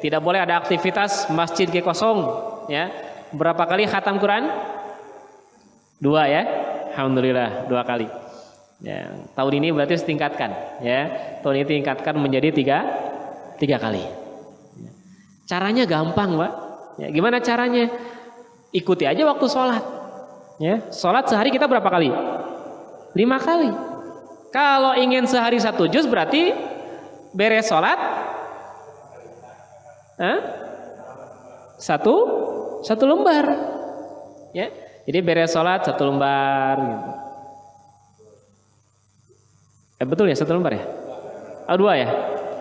tidak boleh ada aktivitas, masjid kosong, ya. Berapa kali khatam Quran? 2 ya, alhamdulillah 2 kali. Ya, tahun ini berarti setingkatkan, ya. Tahun ini tingkatkan menjadi 3 kali. Caranya gampang, Pak. Ya, gimana caranya? Ikuti aja waktu sholat. Ya, sholat sehari kita berapa kali? 5 kali. Kalau ingin sehari 1 juz berarti beres sholat, satu lembar. Ya, jadi beres sholat 1 lembar. Gitu. Betul ya 1 lembar ya? 2 ya?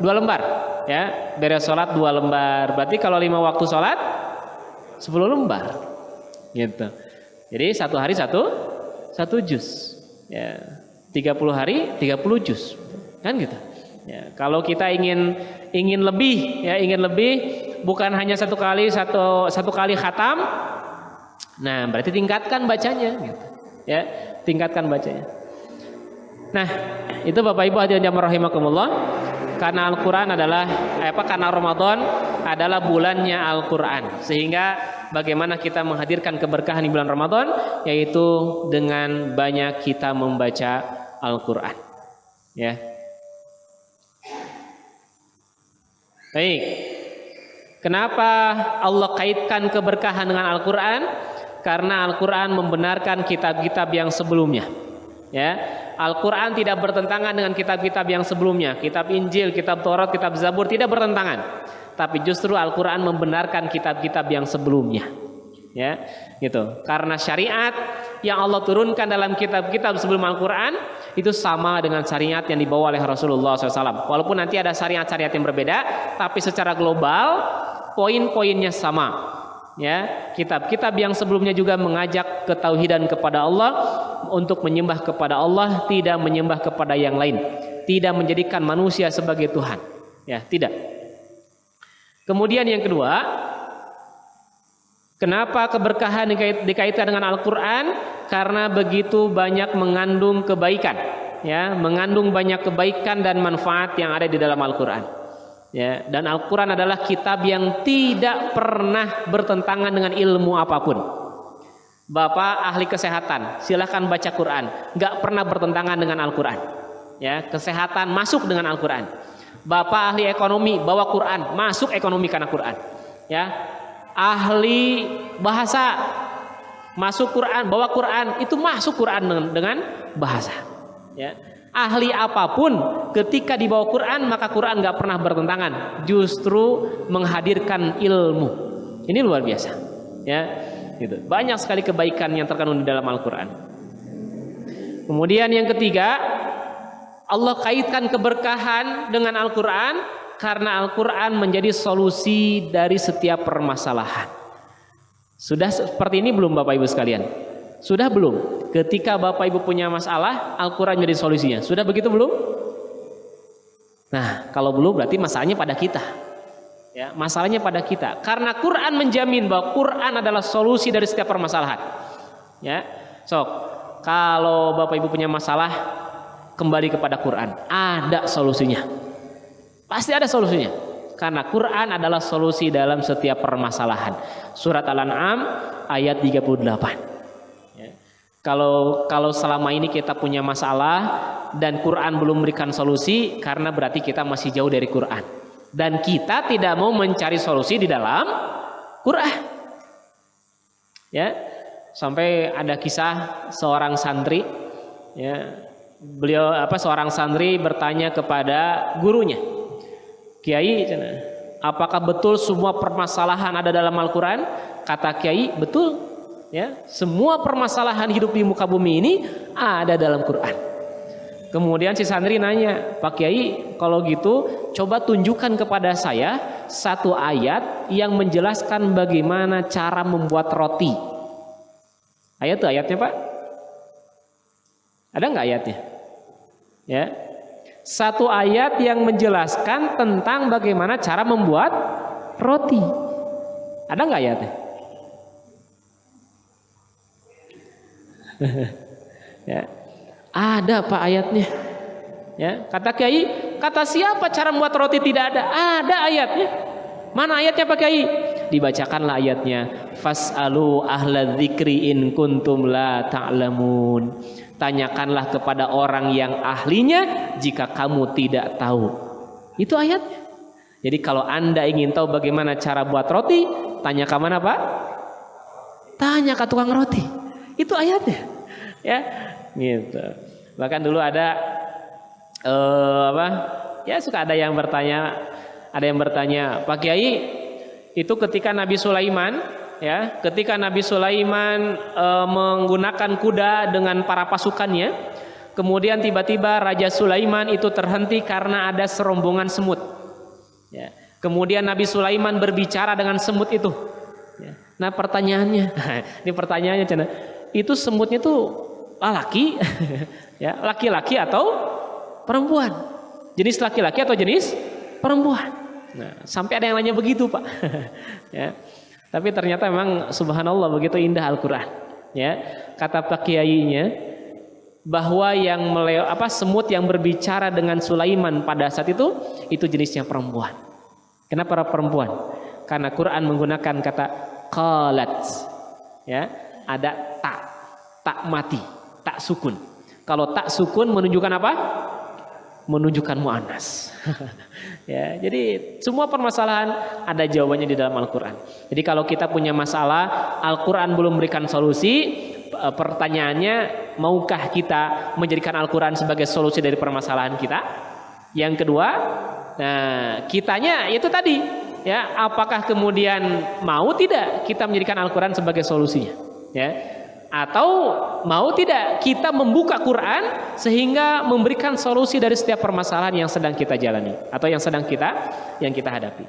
2 lembar. Ya, beres sholat 2 lembar. Berarti kalau 5 waktu sholat 10 lembar. Gitu. Jadi 1 hari 1 juz. Ya, 30 hari 30 juz. Kan gitu. Ya, kalau kita ingin lebih, ya ingin lebih, bukan hanya satu kali khatam. Nah, berarti tingkatkan bacanya. Gitu. Ya, tingkatkan bacanya. Nah, itu Bapak Ibu hadirin yang rahimakumullah. Karena Al-Quran adalah karena Ramadan adalah bulannya Al-Quran, sehingga bagaimana kita menghadirkan keberkahan di bulan Ramadan, yaitu dengan banyak kita membaca Al-Quran. Ya. Baik. Kenapa Allah kaitkan keberkahan dengan Al-Quran? Karena Al-Quran membenarkan kitab-kitab yang sebelumnya. Ya, Al-Quran tidak bertentangan dengan kitab-kitab yang sebelumnya. Kitab Injil, kitab Taurat, kitab Zabur tidak bertentangan. Tapi justru Al-Quran membenarkan kitab-kitab yang sebelumnya. Ya, gitu. Karena syariat yang Allah turunkan dalam kitab-kitab sebelum Al-Quran itu sama dengan syariat yang dibawa oleh Rasulullah SAW. Walaupun nanti ada syariat-syariat yang berbeda, tapi secara global poin-poinnya sama. Ya, kitab-kitab yang sebelumnya juga mengajak ketauhidan kepada Allah, untuk menyembah kepada Allah, tidak menyembah kepada yang lain, tidak menjadikan manusia sebagai Tuhan. Ya, tidak. Kemudian yang kedua, kenapa keberkahan dikaitkan dengan Al-Quran? Karena begitu banyak mengandung kebaikan, ya, mengandung banyak kebaikan dan manfaat yang ada di dalam Al-Quran. Ya, dan Al-Quran adalah kitab yang tidak pernah bertentangan dengan ilmu apapun. Bapak ahli kesehatan, silahkan baca Quran, nggak pernah bertentangan dengan Al-Quran. Ya, kesehatan masuk dengan Al-Quran. Bapak ahli ekonomi, bawa Quran, masuk ekonomi karena Quran. Ya, ahli bahasa, masuk Quran, bawa Quran, itu masuk Quran dengan bahasa. Ya. Ahli apapun ketika dibawa Quran, maka Quran nggak pernah bertentangan, justru menghadirkan ilmu. Ini luar biasa, ya, gitu. Banyak sekali kebaikan yang terkandung di dalam Al-Quran. Kemudian yang ketiga, Allah kaitkan keberkahan dengan Al-Quran karena Al-Quran menjadi solusi dari setiap permasalahan. Sudah seperti ini belum Bapak Ibu sekalian? Sudah belum? Ketika Bapak Ibu punya masalah, Al-Quran menjadi solusinya. Sudah begitu belum? Nah, kalau belum berarti masalahnya pada kita. Ya, masalahnya pada kita. Karena Quran menjamin bahwa Quran adalah solusi dari setiap permasalahan. Ya, sok. Kalau Bapak Ibu punya masalah, kembali kepada Quran. Ada solusinya. Pasti ada solusinya. Karena Quran adalah solusi dalam setiap permasalahan. Surat Al-An'am ayat 38. Kalau selama ini kita punya masalah dan Quran belum memberikan solusi, karena berarti kita masih jauh dari Quran dan kita tidak mau mencari solusi di dalam Quran. Ya, sampai ada kisah seorang santri, ya, seorang santri bertanya kepada gurunya, Kiai, apakah betul semua permasalahan ada dalam Al-Quran? Kata Kiai, betul. Ya, semua permasalahan hidup di muka bumi ini ada dalam Quran. Kemudian si santri nanya, Pak Kiai, kalau gitu coba tunjukkan kepada saya satu ayat yang menjelaskan bagaimana cara membuat roti. Ayat tuh ayatnya Pak? Ada nggak ayatnya? Ya, satu ayat yang menjelaskan tentang bagaimana cara membuat roti. Ada nggak ayatnya? Ya, ada Pak ayatnya. Ya, kata Kiai, kata siapa cara membuat roti tidak ada? Ada ayatnya. Mana ayatnya Pak Kiai? Dibacakanlah ayatnya. Fas'alu ahla dzikri in kuntum la ta'lamun. Tanyakanlah kepada orang yang ahlinya jika kamu tidak tahu. Itu ayatnya. Jadi kalau Anda ingin tahu bagaimana cara buat roti, tanya ke mana Pak? Tanya ke tukang roti. Itu ayatnya, ya, gitu. Bahkan dulu ada ya suka ada yang bertanya, Pak Kiai, itu ketika Nabi Sulaiman, ya, ketika Nabi Sulaiman menggunakan kuda dengan para pasukannya, kemudian tiba-tiba Raja Sulaiman itu terhenti karena ada serombongan semut. Ya. Kemudian Nabi Sulaiman berbicara dengan semut itu. Ya. Nah pertanyaannya, ini pertanyaannya Cina. Itu semutnya tuh laki, ya, laki-laki atau perempuan? Jenis laki-laki atau jenis perempuan? Nah, sampai ada yang nanya begitu Pak. Ya, tapi ternyata memang subhanallah begitu indah Al-Quran. Ya, kata Pak Kiainya bahwa yang semut yang berbicara dengan Sulaiman pada saat itu jenisnya perempuan. Kenapa perempuan? Karena Quran menggunakan kata qalat. Ya, ada tak mati, tak sukun. Kalau tak sukun menunjukkan apa? Menunjukkan muannas. Ya, jadi semua permasalahan ada jawabannya di dalam Al-Quran. Jadi kalau kita punya masalah, Al-Quran belum memberikan solusi, pertanyaannya, maukah kita menjadikan Al-Quran sebagai solusi dari permasalahan kita? Yang kedua, nah, kitanya itu tadi, ya, apakah kemudian mau tidak kita menjadikan Al-Quran sebagai solusinya? Ya, atau mau tidak kita membuka Quran sehingga memberikan solusi dari setiap permasalahan yang sedang kita jalani atau yang sedang kita hadapi.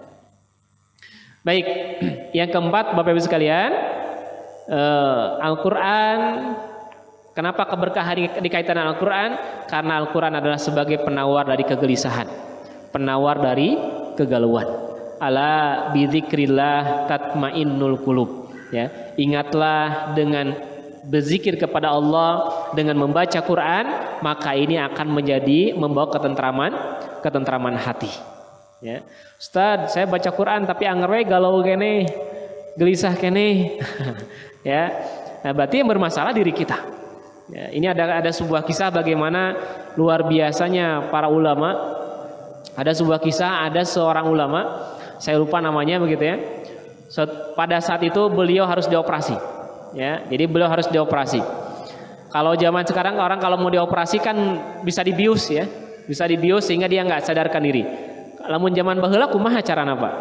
Baik, yang keempat Bapak Ibu sekalian, Al-Quran, kenapa keberkahan dikaitan dengan Al-Quran? Karena Al-Quran adalah sebagai penawar dari kegelisahan, penawar dari kegalauan. Ala bidzikrillah tatmainnul qulub. Ya, ingatlah dengan berzikir kepada Allah, dengan membaca Quran, maka ini akan membawa ketentraman hati. Ya, Ustaz, saya baca Quran tapi anggerwe galau kene, gelisah kene. Ya, nah, berarti yang bermasalah diri kita. Ya, ini ada sebuah kisah bagaimana luar biasanya para ulama. Ada sebuah kisah, ada seorang ulama, saya lupa namanya begitu ya. Pada saat itu beliau harus dioperasi. Ya, jadi beliau harus dioperasi. Kalau zaman sekarang orang kalau mau dioperasi kan bisa dibius ya, bisa dibius sehingga dia nggak sadarkan diri. Lamun zaman baheula kumaha carana Pak?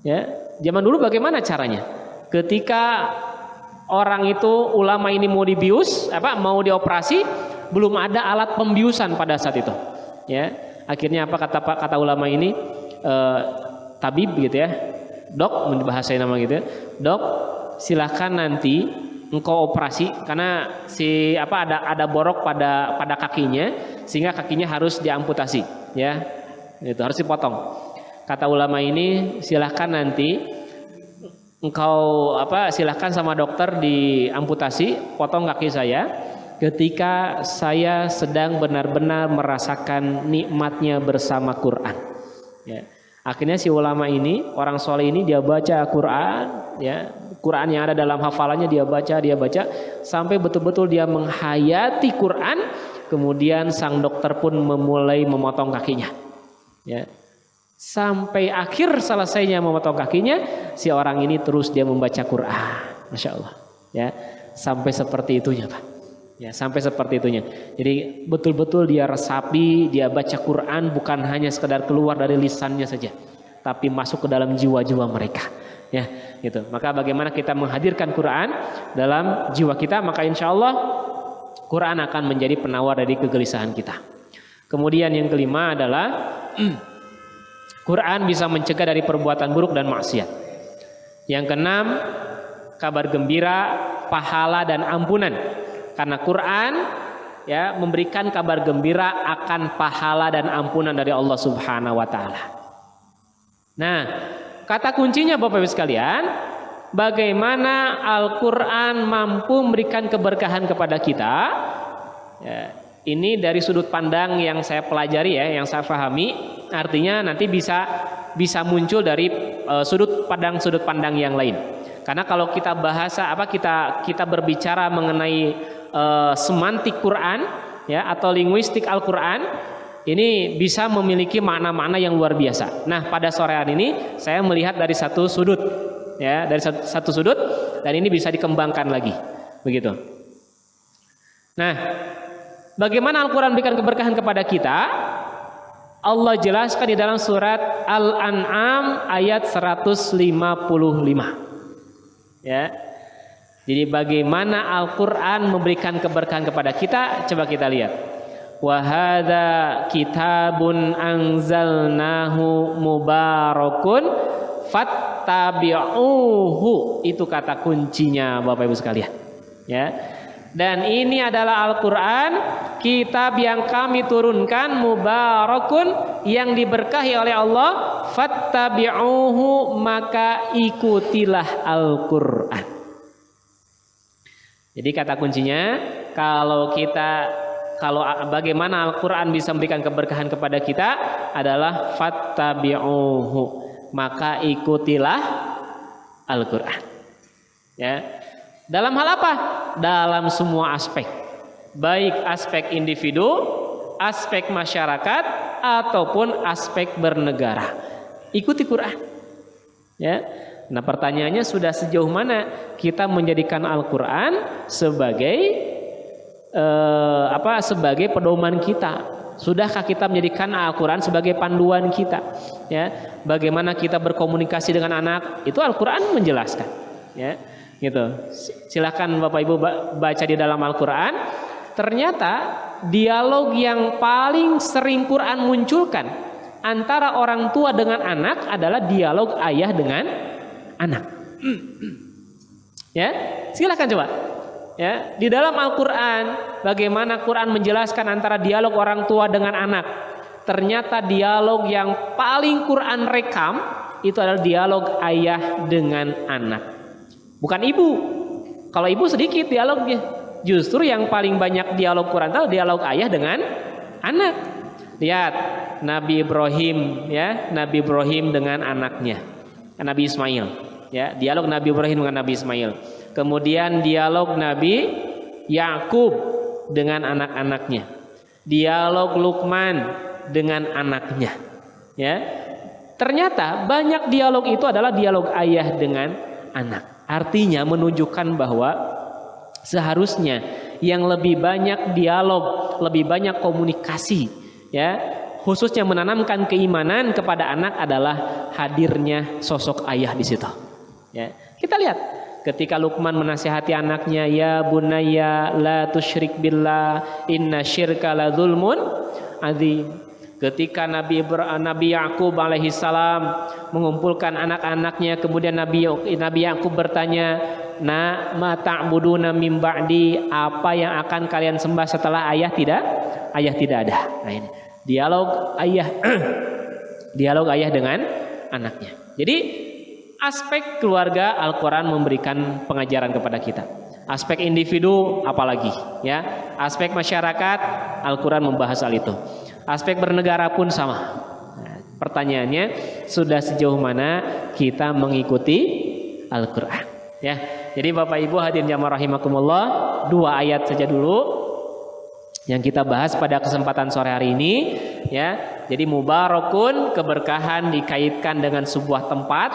Ya, zaman dulu bagaimana caranya? Ketika orang itu ulama ini mau dibius, mau dioperasi, belum ada alat pembiusan pada saat itu. Ya, akhirnya kata ulama ini, tabib gitu ya, dok, bahasa nama gitu ya, dok. Silahkan nanti engkau operasi karena ada borok pada kakinya sehingga kakinya harus diamputasi, ya. Itu harus dipotong. Kata ulama ini, silahkan nanti engkau silahkan sama dokter diamputasi, potong kaki saya ketika saya sedang benar-benar merasakan nikmatnya bersama Quran, ya. Akhirnya si ulama ini, orang soleh ini, dia baca Quran, ya, Quran yang ada dalam hafalannya dia baca sampai betul-betul dia menghayati Quran. Kemudian sang dokter pun memulai memotong kakinya, ya. Sampai akhir selesainya memotong kakinya, si orang ini terus dia membaca Quran, masya Allah, ya, sampai seperti itunya, Pak. Ya, sampai seperti itunya. Jadi betul-betul dia resapi, dia baca Quran bukan hanya sekedar keluar dari lisannya saja, tapi masuk ke dalam jiwa-jiwa mereka. Ya, gitu. Maka bagaimana kita menghadirkan Quran dalam jiwa kita, maka insya Allah Quran akan menjadi penawar dari kegelisahan kita. Kemudian yang kelima adalah Quran bisa mencegah dari perbuatan buruk dan maksiat. Yang keenam, kabar gembira, pahala dan ampunan. Karena Quran, ya, memberikan kabar gembira akan pahala dan ampunan dari Allah Subhanahu wa taala. Nah, kata kuncinya Bapak Ibu sekalian, bagaimana Al-Qur'an mampu memberikan keberkahan kepada kita? Ya, ini dari sudut pandang yang saya pelajari, ya, yang saya pahami, artinya nanti bisa muncul dari sudut pandang yang lain. Karena kalau kita kita berbicara mengenai semantik Quran, ya, atau linguistik Al-Quran, ini bisa memiliki makna-makna yang luar biasa. Nah, pada sore hari ini saya melihat dari satu sudut, ya, dari satu sudut, dan ini bisa dikembangkan lagi, begitu. Nah, bagaimana Al-Quran berikan keberkahan kepada kita? Allah jelaskan di dalam surat Al-An'am ayat 155, ya. Jadi bagaimana Al-Quran memberikan keberkahan kepada kita? Coba kita lihat. Wa hadza kitabun anzalnahu mubarakun fattabi'uhu. Itu kata kuncinya Bapak Ibu sekalian, ya. Dan ini adalah Al-Quran, kitab yang kami turunkan, mubarakun, yang diberkahi oleh Allah. Fattabi'uhu, maka ikutilah Al-Quran. Jadi kata kuncinya, kalau bagaimana Al-Quran bisa memberikan keberkahan kepada kita adalah fattabi'uhu, maka ikutilah Al-Quran, ya. Dalam hal apa? Dalam semua aspek, baik aspek individu, aspek masyarakat, ataupun aspek bernegara. Ikuti Quran, ya. Nah, pertanyaannya, sudah sejauh mana kita menjadikan Al-Quran sebagai sebagai pedoman kita? Sudahkah kita menjadikan Al-Quran sebagai panduan kita? Ya, bagaimana kita berkomunikasi dengan anak? Itu Al-Quran menjelaskan, ya, gitu. Silakan Bapak Ibu baca di dalam Al-Quran. Ternyata dialog yang paling sering Quran munculkan antara orang tua dengan anak adalah dialog ayah dengan anak. Ya, silakan coba. Ya, di dalam Al-Quran bagaimana Quran menjelaskan antara dialog orang tua dengan anak. Ternyata dialog yang paling Quran rekam itu adalah dialog ayah dengan anak, bukan ibu. Kalau ibu sedikit dialognya. Justru yang paling banyak dialog Quran itu dialog ayah dengan anak. Lihat Nabi Ibrahim, ya, Nabi Ibrahim dengan anaknya, Nabi Ismail. Ya, dialog Nabi Ibrahim dengan Nabi Ismail. Kemudian dialog Nabi Yakub dengan anak-anaknya. Dialog Luqman dengan anaknya. Ya. Ternyata banyak dialog itu adalah dialog ayah dengan anak. Artinya menunjukkan bahwa seharusnya yang lebih banyak dialog, lebih banyak komunikasi, ya, khususnya menanamkan keimanan kepada anak adalah hadirnya sosok ayah di situ. Ya, kita lihat ketika Luqman menasihati anaknya, ya bunayya la tusyrik billah inna syirka la zulmun adzim. Ketika Nabi Yakub alaihi salam mengumpulkan anak-anaknya, kemudian Nabi Yakub bertanya, "Na ma ta'buduna min ba'di?" Apa yang akan kalian sembah setelah ayah tidak ada. Nah, ini dialog ayah dengan anaknya. Jadi aspek keluarga Al-Qur'an memberikan pengajaran kepada kita. Aspek individu apalagi, ya. Aspek masyarakat Al-Qur'an membahas hal itu. Aspek bernegara pun sama. Nah, pertanyaannya, sudah sejauh mana kita mengikuti Al-Qur'an? Ya. Jadi Bapak Ibu hadirin jamaah rahimakumullah, 2 ayat saja dulu yang kita bahas pada kesempatan sore hari ini, ya. Jadi mubarakun, keberkahan dikaitkan dengan sebuah tempat.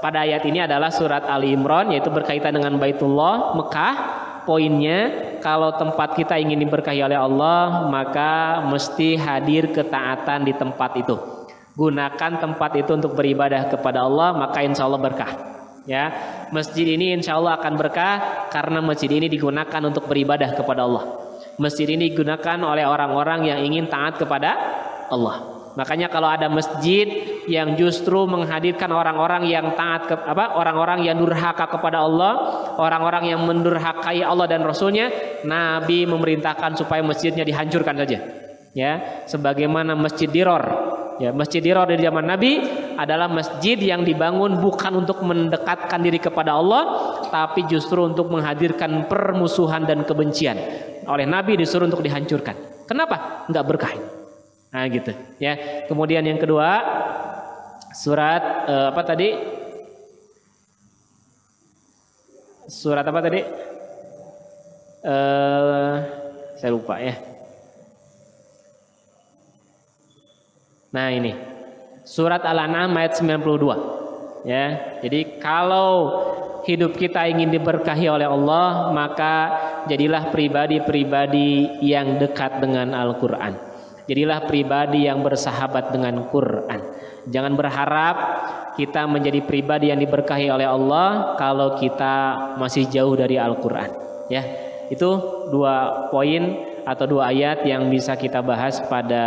Pada ayat ini adalah surat Ali Imran, yaitu berkaitan dengan Baitullah Mekah. Poinnya, kalau tempat kita ingin diberkahi oleh Allah, maka mesti hadir ketaatan di tempat itu. Gunakan tempat itu untuk beribadah kepada Allah, maka insya Allah berkah. Ya, masjid ini insya Allah akan berkah karena masjid ini digunakan untuk beribadah kepada Allah. Masjid ini digunakan oleh orang-orang yang ingin taat kepada Allah. Makanya kalau ada masjid yang justru menghadirkan orang-orang yang taat orang-orang yang durhaka kepada Allah, orang-orang yang mendurhakai Allah dan Rasulnya, Nabi memerintahkan supaya masjidnya dihancurkan saja. Ya, sebagaimana Masjid Diror. Ya, Masjid Diror di zaman Nabi adalah masjid yang dibangun bukan untuk mendekatkan diri kepada Allah, tapi justru untuk menghadirkan permusuhan dan kebencian. Oleh Nabi disuruh untuk dihancurkan. Kenapa? Enggak berkah. Nah gitu ya. Kemudian yang kedua, surat apa tadi? Surat apa tadi? Saya lupa ya. Nah ini surat Al-An'am ayat 92 ya. Jadi kalau hidup kita ingin diberkahi oleh Allah, maka jadilah pribadi-pribadi yang dekat dengan Al-Quran. Jadilah pribadi yang bersahabat dengan Quran. Jangan berharap kita menjadi pribadi yang diberkahi oleh Allah kalau kita masih jauh dari Al-Quran. Ya, itu 2 poin atau 2 ayat yang bisa kita bahas pada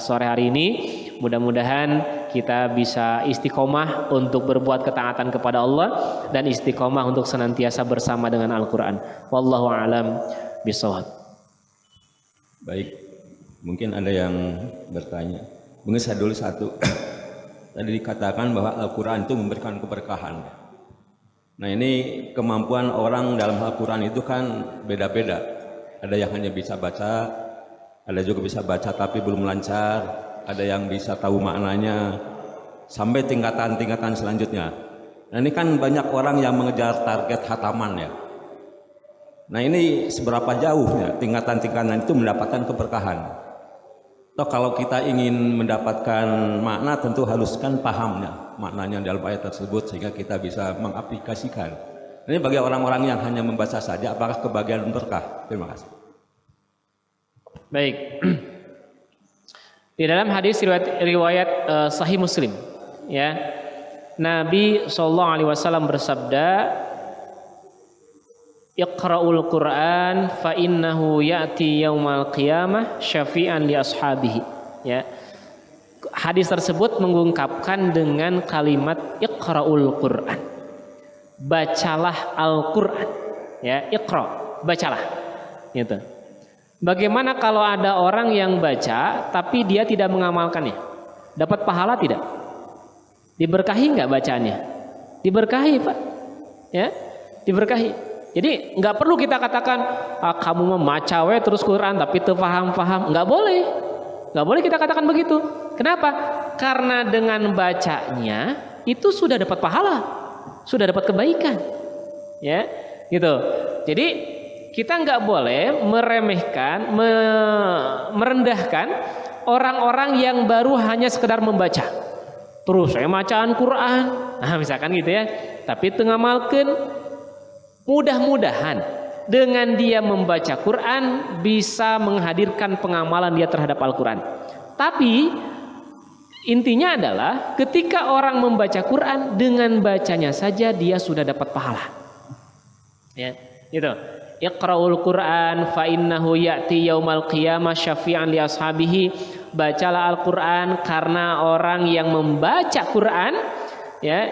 sore hari ini. Mudah-mudahan kita bisa istiqomah untuk berbuat ketaatan kepada Allah dan istiqomah untuk senantiasa bersama dengan Al-Quran. Wallahu a'lam bishawab. Baik. Mungkin ada yang bertanya. Mungkin saya dulu satu. Tadi dikatakan bahwa Al-Quran itu memberikan keberkahan. Nah ini kemampuan orang dalam Al-Quran itu kan beda-beda. Ada yang hanya bisa baca, ada juga bisa baca tapi belum lancar, ada yang bisa tahu maknanya, sampai tingkatan-tingkatan selanjutnya. Nah ini kan banyak orang yang mengejar target khataman ya. Nah ini seberapa jauhnya tingkatan-tingkatan itu mendapatkan keberkahan. Toh kalau kita ingin mendapatkan makna tentu harus kan pahamnya maknanya dalam ayat tersebut sehingga kita bisa mengaplikasikan. Ini bagi orang-orang yang hanya membaca saja, apakah kebahagiaan berkah? Terima kasih. Baik. Di dalam hadis riwayat Sahih Muslim, ya, Nabi SAW bersabda, Iqra'ul Qur'an fa innahu ya'ti yaumal qiyamah syafi'an li ashabihi. Ya. Hadis tersebut mengungkapkan dengan kalimat Iqra'ul Qur'an. Bacalah Al-Qur'an. Ya, Iqra, bacalah. Gitu. Bagaimana kalau ada orang yang baca tapi dia tidak mengamalkannya? Dapat pahala tidak? Diberkahi enggak bacaannya? Diberkahi, Pak. Ya, diberkahi. Jadi nggak perlu kita katakan kamu memaca terus Quran tapi teu paham-paham, nggak boleh kita katakan begitu. Kenapa? Karena dengan bacanya itu sudah dapat pahala, sudah dapat kebaikan, ya, gitu. Jadi kita nggak boleh meremehkan, merendahkan orang-orang yang baru hanya sekedar membaca. Terus saya bacaan Quran, nah misalkan gitu ya, tapi tengah ngamalkeun. Mudah-mudahan dengan dia membaca Quran bisa menghadirkan pengamalan dia terhadap Al-Quran. Tapi intinya adalah ketika orang membaca Quran dengan bacanya saja dia sudah dapat pahala. Ya, gitu. Iqra'ul Qur'an fa innahu ya'ti yaumal qiyamah syafi'an li ashabihi. Bacalah Al-Qur'an karena orang yang membaca Qur'an ya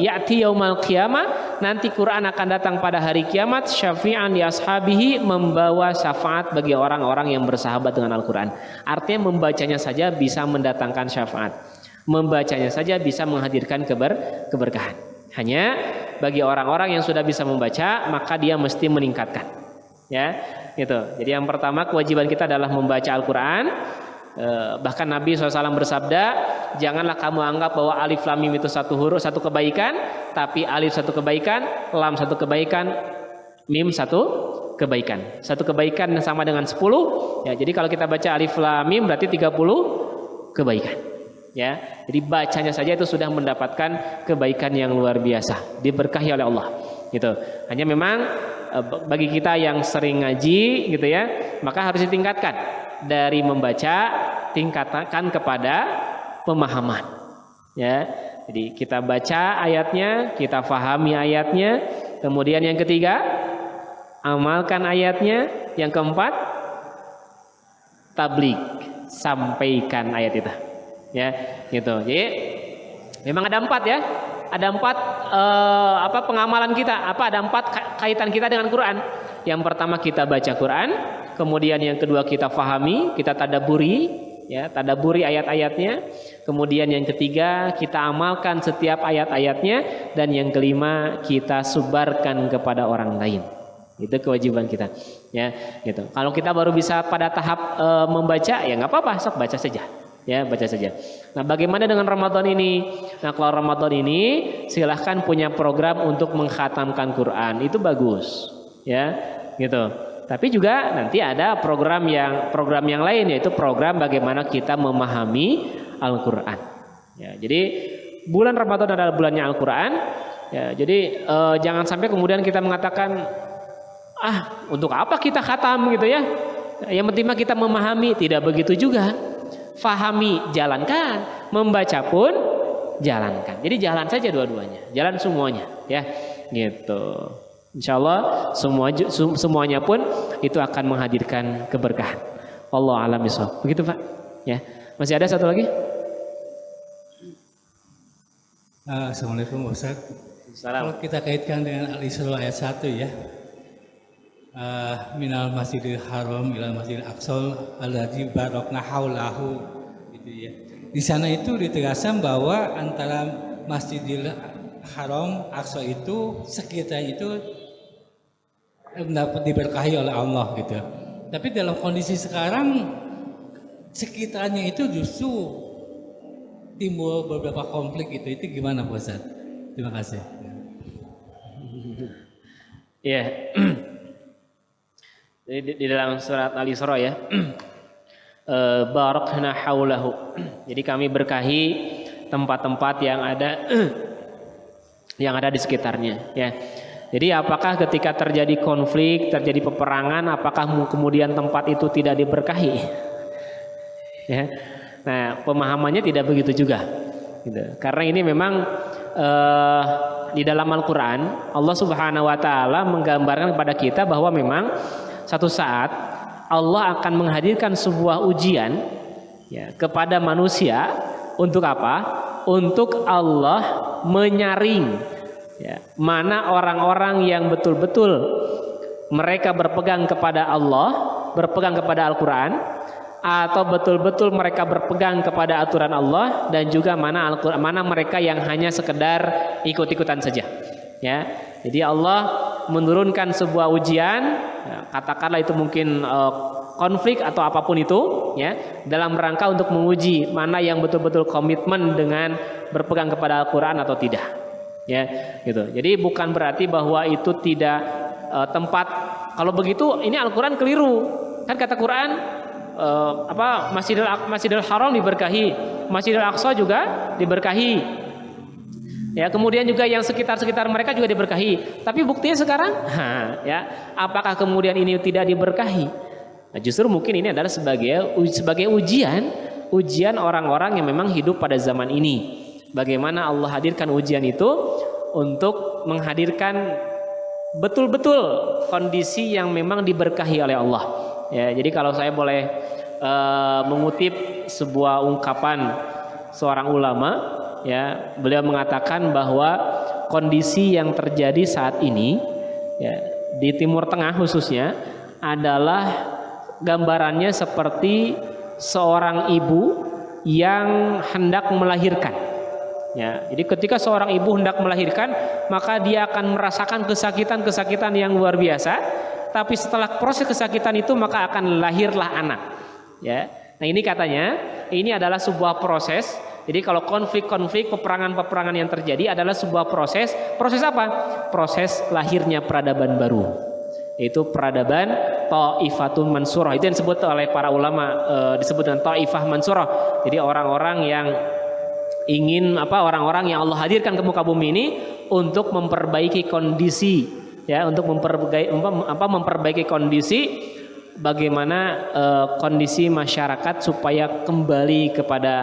ya'ti yaumal qiyamah, nanti Quran akan datang pada hari kiamat syafi'an li ashabihi, membawa syafaat bagi orang-orang yang bersahabat dengan Al-Qur'an. Artinya membacanya saja bisa mendatangkan syafaat. Membacanya saja bisa menghadirkan keberkahan. Hanya bagi orang-orang yang sudah bisa membaca, maka dia mesti meningkatkan. Ya, gitu. Jadi yang pertama kewajiban kita adalah membaca Al-Qur'an. Bahkan Nabi SAW bersabda, janganlah kamu anggap bahwa alif lam mim itu satu huruf satu kebaikan, tapi alif satu kebaikan, lam satu kebaikan, mim satu kebaikan. Satu kebaikan sama dengan 10. Ya, jadi kalau kita baca alif lam mim berarti 30 kebaikan. Ya, jadi bacanya saja itu sudah mendapatkan kebaikan yang luar biasa, diberkahi oleh Allah. Gitu. Hanya memang bagi kita yang sering ngaji gitu ya, maka harus ditingkatkan dari membaca, tingkatkan kepada pemahaman. Ya, jadi kita baca ayatnya, kita fahami ayatnya. Kemudian yang ketiga, amalkan ayatnya. Yang keempat, tabligh, sampaikan ayat itu. Ya, gitu. Jadi memang ada 4 ya. Ada 4 pengamalan kita. Ada 4 kaitan kita dengan Quran. Yang pertama kita baca Quran, kemudian yang kedua kita fahami, kita tadaburi, ya, tadaburi ayat-ayatnya. Kemudian yang ketiga kita amalkan setiap ayat-ayatnya, dan yang kelima kita sebarkan kepada orang lain. Itu kewajiban kita, ya, gitu. Kalau kita baru bisa pada tahap membaca, ya nggak apa-apa, sok baca saja. Ya, baca saja. Nah, bagaimana dengan Ramadan ini? Nah, kalau Ramadan ini silahkan punya program untuk mengkhatamkan Quran, itu bagus, ya, gitu. Tapi juga nanti ada program yang lain, yaitu program bagaimana kita memahami Al-Quran. Ya, jadi bulan Ramadan adalah bulannya Al-Quran. Ya, jadi jangan sampai kemudian kita mengatakan, untuk apa kita khatam gitu ya? Yang penting mah kita memahami. Tidak begitu juga. Fahami, jalankan. Membaca pun jalankan. Jadi jalan saja dua-duanya, jalan semuanya, ya, gitu. Insya Allah semuanya pun itu akan menghadirkan keberkahan. Allah alam bisawab. Begitu Pak. Ya, masih ada satu lagi. Assalamualaikum Ustaz. Salam. Kalau kita kaitkan dengan Al-Isra ayat 1 ya, minal masjidil haram ilal masjidil aqsal alladzi barakna haulahu, gitu ya. Di sana itu ditegaskan bahwa antara Masjidil Haram Aqsa itu sekitarnya itu dapat diberkahi oleh Allah gitu. Tapi dalam kondisi sekarang sekitarnya itu justru timbul beberapa konflik itu gimana Pak Ustaz? Terima kasih. Ya. Di dalam surat Al-Isra ya. Barakna haulahu. Jadi kami berkahi tempat-tempat yang ada di sekitarnya, ya. Jadi apakah ketika terjadi konflik, terjadi peperangan, apakah kemudian tempat itu tidak diberkahi? Ya. Nah, pemahamannya tidak begitu juga. Gitu. Karena ini memang di dalam Al-Quran Allah Subhanahu Wa Taala menggambarkan kepada kita bahwa memang satu saat Allah akan menghadirkan sebuah ujian, ya, kepada manusia. Untuk apa? Untuk Allah menyaring, ya, mana orang-orang yang betul-betul mereka berpegang kepada Allah, berpegang kepada Al-Quran, atau betul-betul mereka berpegang kepada aturan Allah, dan juga mana mereka yang hanya sekedar ikut-ikutan saja. Ya, jadi Allah menurunkan sebuah ujian, ya, katakanlah itu mungkin konflik atau apapun itu, ya, dalam rangka untuk menguji mana yang betul-betul komitmen dengan berpegang kepada Al-Quran atau tidak, ya, gitu. Jadi bukan berarti bahwa itu tidak tempat. Kalau begitu ini Al-Quran keliru, kan kata Quran Masjidil Haram diberkahi, Masjidil Aqsa juga diberkahi. Ya, kemudian juga yang sekitar mereka juga diberkahi. Tapi buktinya sekarang, ya, apakah kemudian ini tidak diberkahi? Nah, justru mungkin ini adalah sebagai ujian orang-orang yang memang hidup pada zaman ini. Bagaimana Allah hadirkan ujian itu untuk menghadirkan betul-betul kondisi yang memang diberkahi oleh Allah. Ya, jadi kalau saya boleh mengutip sebuah ungkapan seorang ulama, ya, beliau mengatakan bahwa kondisi yang terjadi saat ini, ya, di Timur Tengah khususnya adalah gambarannya seperti seorang ibu yang hendak melahirkan. Ya, jadi ketika seorang ibu hendak melahirkan, maka dia akan merasakan kesakitan-kesakitan yang luar biasa. Tapi setelah proses kesakitan itu, maka akan lahirlah anak. Ya, nah ini katanya, ini adalah sebuah proses. Jadi kalau konflik-konflik, peperangan-peperangan yang terjadi adalah sebuah proses. Proses apa? Proses lahirnya peradaban baru. Yaitu peradaban Ta'ifatun Mansurah. Itu yang disebut oleh para ulama, disebut dengan Ta'ifah Mansurah. Jadi orang-orang yang ingin orang-orang yang Allah hadirkan ke muka bumi ini untuk memperbaiki kondisi, ya, untuk memperbaiki kondisi bagaimana kondisi masyarakat supaya kembali kepada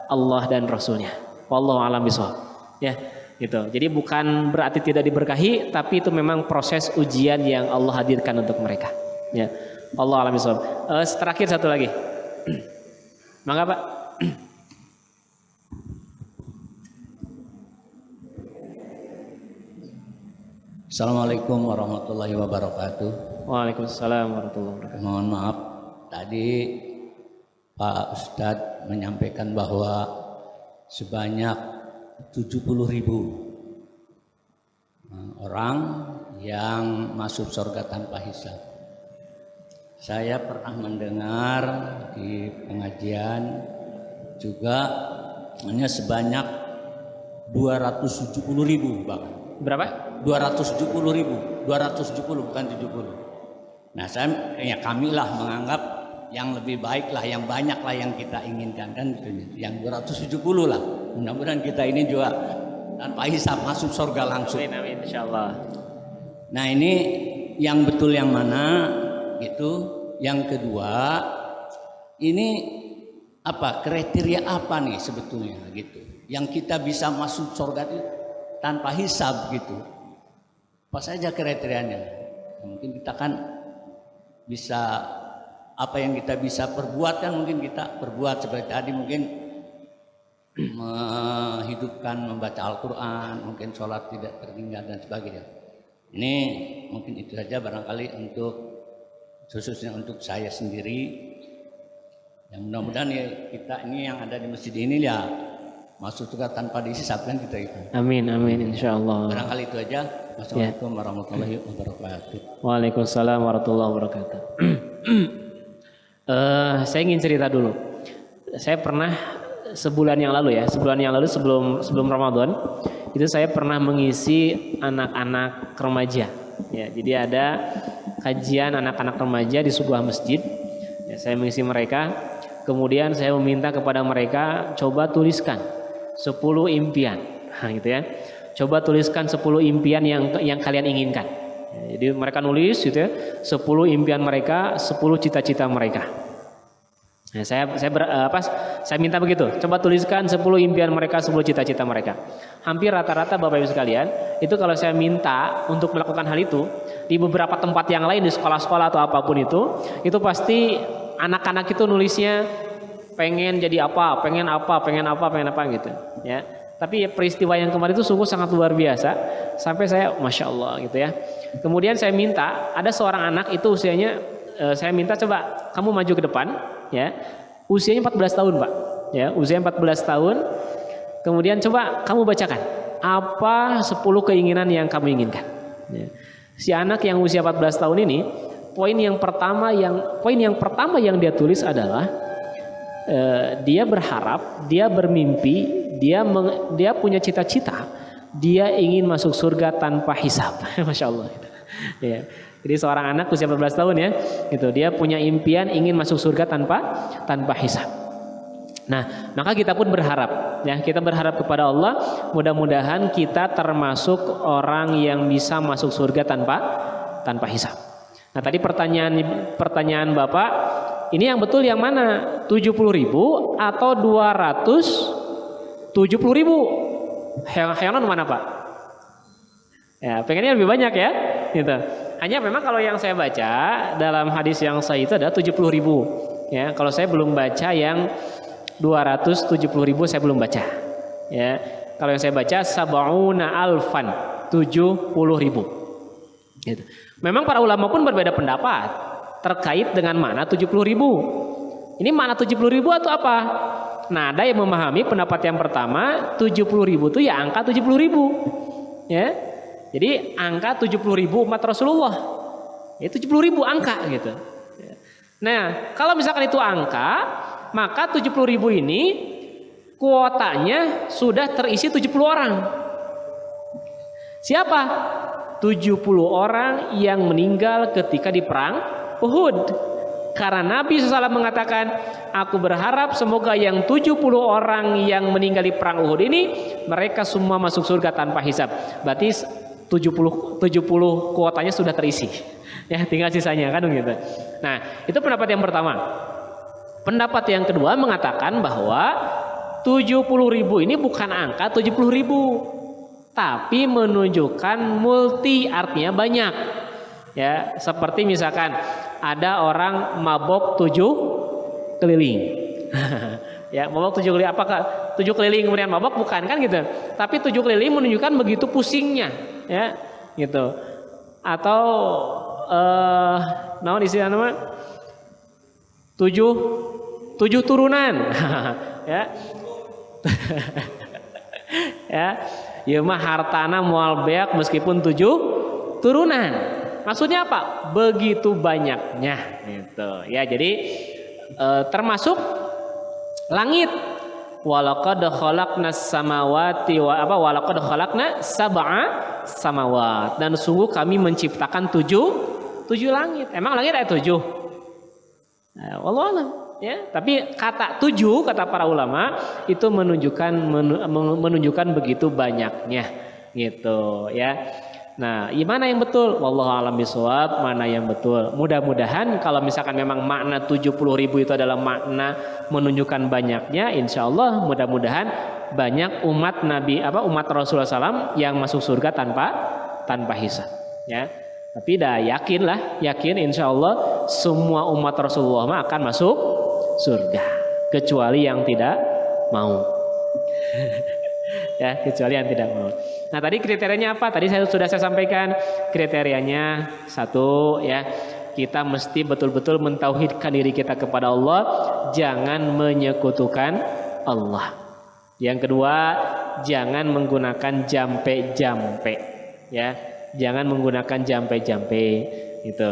Allah dan Rasulnya. Wallahu a'lam bishawab. Ya, gitu. Jadi bukan berarti tidak diberkahi, tapi itu memang proses ujian yang Allah hadirkan untuk mereka. Ya, Allah a'lam bishawab. Terakhir satu lagi. Mangga Pak. Assalamualaikum warahmatullahi wabarakatuh. Waalaikumsalam warahmatullahi wabarakatuh. Mohon maaf, tadi Pak Ustadz menyampaikan bahwa sebanyak 70.000 orang yang masuk surga tanpa hisab. Saya pernah mendengar di pengajian juga hanya sebanyak 270.000 Bang. Berapa? 270.000, 270 bukan 70. Nah, kami lah menganggap yang lebih baik lah, yang banyak lah yang kita inginkan kan, yang 270 lah. Mudah-mudahan kita ini juga tanpa hisab masuk surga langsung. Amin, insyaallah. Nah, ini yang betul yang mana gitu. Yang kedua, ini apa kriteria apa nih sebetulnya gitu, yang kita bisa masuk surga itu tanpa hisab gitu. Apa saja kriterianya? Mungkin kita kan bisa, apa yang kita bisa perbuat kan mungkin kita perbuat seperti tadi, mungkin menghidupkan, membaca Al-Quran, mungkin sholat tidak tertinggal dan sebagainya. Ini mungkin itu saja barangkali untuk khususnya untuk saya sendiri. Yang mudah-mudahan ya kita ini yang ada di masjid ini ya masuk juga tanpa dihisabkan kita itu. Amin, amin, insyaallah. Barangkali itu aja. Wassalamualaikum warahmatullahi wabarakatuh. Waalaikumsalam warahmatullahi wabarakatuh. Saya ingin cerita dulu. Saya pernah sebulan yang lalu sebelum Ramadan itu saya pernah mengisi anak-anak remaja. Ya, jadi ada kajian anak-anak remaja di sebuah masjid. Ya, saya mengisi mereka. Kemudian saya meminta kepada mereka coba tuliskan 10 impian, nah, gitu ya. Coba tuliskan 10 impian yang kalian inginkan. Ya, jadi mereka nulis gitu ya, 10 impian mereka, 10 cita-cita mereka. Nah, saya minta begitu. Coba tuliskan 10 impian mereka, 10 cita-cita mereka. Hampir rata-rata Bapak Ibu sekalian, itu kalau saya minta untuk melakukan hal itu di beberapa tempat yang lain, di sekolah-sekolah atau apapun itu pasti anak-anak itu nulisnya pengen jadi apa, pengen apa gitu, ya. Tapi peristiwa yang kemarin itu sungguh sangat luar biasa, sampai saya masya Allah gitu ya. Kemudian saya minta, ada seorang anak itu usianya, saya minta coba kamu maju ke depan, ya. Usianya 14 tahun Pak, ya, usia 14 tahun. Kemudian coba kamu bacakan apa 10 keinginan yang kamu inginkan. Ya. Si anak yang usia 14 tahun ini, poin yang pertama yang dia tulis adalah dia berharap, dia bermimpi, dia punya cita-cita, dia ingin masuk surga tanpa hisab. Masya Allah. Ya. Jadi seorang anak usia 14 tahun ya, gitu, dia punya impian ingin masuk surga tanpa hisab. Nah, maka kita pun berharap, ya, kita berharap kepada Allah, mudah-mudahan kita termasuk orang yang bisa masuk surga tanpa hisab. Nah, tadi pertanyaan Bapak, ini yang betul yang mana? 70.000 atau 270.000? Yang mana Pak? Ya, pengennya lebih banyak ya, gitu. Hanya memang kalau yang saya baca dalam hadis yang sahih itu ada 70.000 ya. Kalau saya belum baca yang 270.000 saya belum baca ya. Kalau yang saya baca sab'una alfan 70.000 gitu. Memang para ulama pun berbeda pendapat terkait dengan mana 70.000. Ini makna 70.000 atau apa? Nah, ada yang memahami pendapat yang pertama 70.000 itu ya angka 70.000 ya. Jadi angka 70.000 umat Rasulullah. Ya 70.000 angka gitu. Nah, kalau misalkan itu angka, maka 70.000 ini kuotanya sudah terisi 70 orang. Siapa? 70 orang yang meninggal ketika di perang Uhud. Karena Nabi SAW mengatakan, aku berharap semoga yang 70 orang yang meninggal di perang Uhud ini mereka semua masuk surga tanpa hisab. Berarti 70 kuotanya sudah terisi. Ya, tinggal sisanya kan gitu. Nah, itu pendapat yang pertama. Pendapat yang kedua mengatakan bahwa 70.000 ini bukan angka 70.000, tapi menunjukkan multi, artinya banyak. Ya, seperti misalkan ada orang mabok 7 keliling. Ya, mabok 7 keliling, apakah 7 keliling kemudian mabok? Bukan kan gitu. Tapi 7 keliling menunjukkan begitu pusingnya, ya, gitu. Atau naon istilah nama? 7 turunan. Ya. Ya, ieu mah hartana moal beak meskipun 7 turunan. Maksudnya apa? Begitu banyaknya gitu. Ya, jadi termasuk langit. Walaqad khalaqnas samawati walaqad khalaqna sab'a samawat. Dan sungguh kami menciptakan 7 langit. Emang langit ada 7? Nah, wallahu a'lam. Ya, tapi kata 7 kata para ulama itu menunjukkan begitu banyaknya gitu ya. Nah, mana yang betul? Wallahu a'lam bishawab, mana yang betul? Mudah-mudahan kalau misalkan memang makna 70.000 itu adalah makna menunjukkan banyaknya, insya Allah mudah-mudahan banyak umat Nabi umat Rasulullah SAW yang masuk surga tanpa hisab. Ya, tapi dah yakin insya Allah semua umat Rasulullah akan masuk surga, kecuali yang tidak mau. Ya, kecuali yang tidak mau. Nah, tadi kriterianya apa? Tadi sudah saya sampaikan kriterianya. Satu, ya, kita mesti betul-betul mentauhidkan diri kita kepada Allah, jangan menyekutukan Allah. Yang kedua, jangan menggunakan jampe-jampe, ya, jangan menggunakan jampe-jampe itu.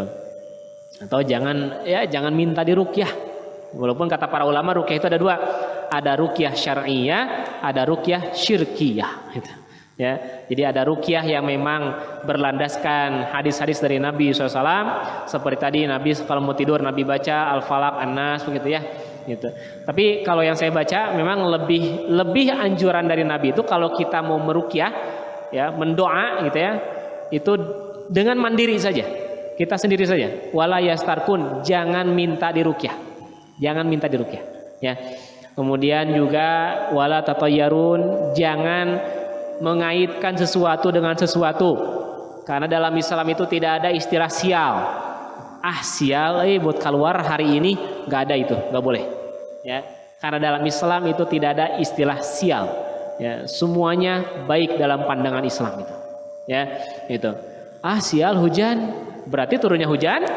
Atau jangan minta diruqyah. Walaupun kata para ulama ruqyah itu ada dua, ada ruqyah syar'iyah, ada ruqyah syirkiyah. Gitu. Ya, jadi ada ruqyah yang memang berlandaskan hadis-hadis dari Nabi SAW, seperti tadi Nabi kalau mau tidur Nabi baca Al-Falaq, An-Nas begitu ya. Gitu. Tapi kalau yang saya baca memang lebih anjuran dari Nabi itu kalau kita mau meruqyah, ya, mendoa gitu ya, itu dengan mandiri saja, kita sendiri saja. Wala yastarkun, jangan minta diruqyah. Jangan minta diruqyah, ya. Kemudian juga wala tatayyarun, jangan mengaitkan sesuatu dengan sesuatu. Karena dalam Islam itu tidak ada istilah sial. Sial buat keluar hari ini, nggak ada itu, nggak boleh. Ya. Karena dalam Islam itu tidak ada istilah sial. Ya, semuanya baik dalam pandangan Islam itu. Ya, itu. Sial hujan, berarti turunnya hujan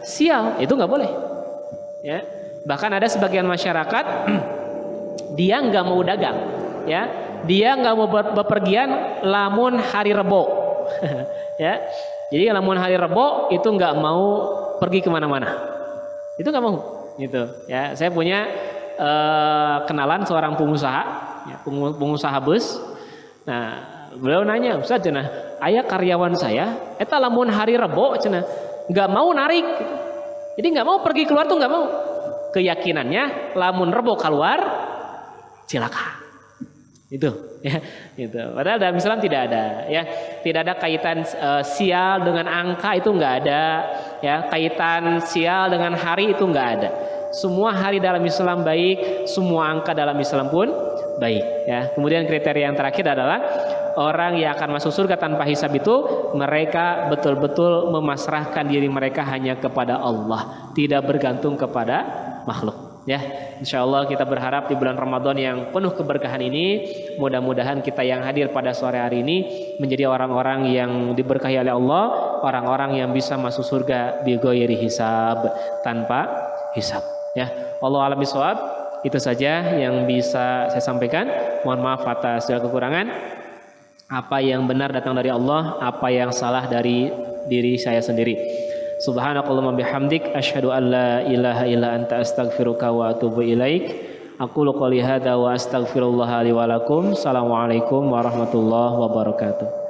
sial, itu nggak boleh. Ya. Bahkan ada sebagian masyarakat dia nggak mau dagang, ya, dia nggak mau bepergian lamun hari Rebo, ya, jadi lamun hari Rebo itu nggak mau pergi kemana-mana, itu nggak mau, gitu, ya. Saya punya kenalan seorang pengusaha, ya, pengusaha bus. Nah, beliau nanya, Ustaz, cenah, aya karyawan saya, eta lamun hari Rebo, cenah, nggak mau narik, jadi nggak mau pergi keluar tuh nggak mau. Keyakinannya lamun Rebo keluar silakan, itu, ya, itu. Padahal dalam Islam tidak ada, ya, tidak ada kaitan sial dengan angka, itu nggak ada, ya, kaitan sial dengan hari itu nggak ada. Semua hari dalam Islam baik, semua angka dalam Islam pun baik, ya. Kemudian kriteria yang terakhir adalah orang yang akan masuk surga tanpa hisab itu mereka betul-betul memasrahkan diri mereka hanya kepada Allah, tidak bergantung kepada makhluk. Ya, insya Allah kita berharap di bulan Ramadan yang penuh keberkahan ini, mudah-mudahan kita yang hadir pada sore hari ini menjadi orang-orang yang diberkahi oleh Allah, orang-orang yang bisa masuk surga bi ghairi hisab, tanpa hisab. Ya, Allah alam bisawab. Itu saja yang bisa saya sampaikan. Mohon maaf atas segala kekurangan. Apa yang benar datang dari Allah, apa yang salah dari diri saya sendiri. Subhanakallahumma bihamdik asyhadu an la ilaha illa anta astaghfiruka wa atubu ilaik. Aqulu qouli hadza wa astaghfirullah li wa lakum. Assalamualaikum warahmatullahi wabarakatuh.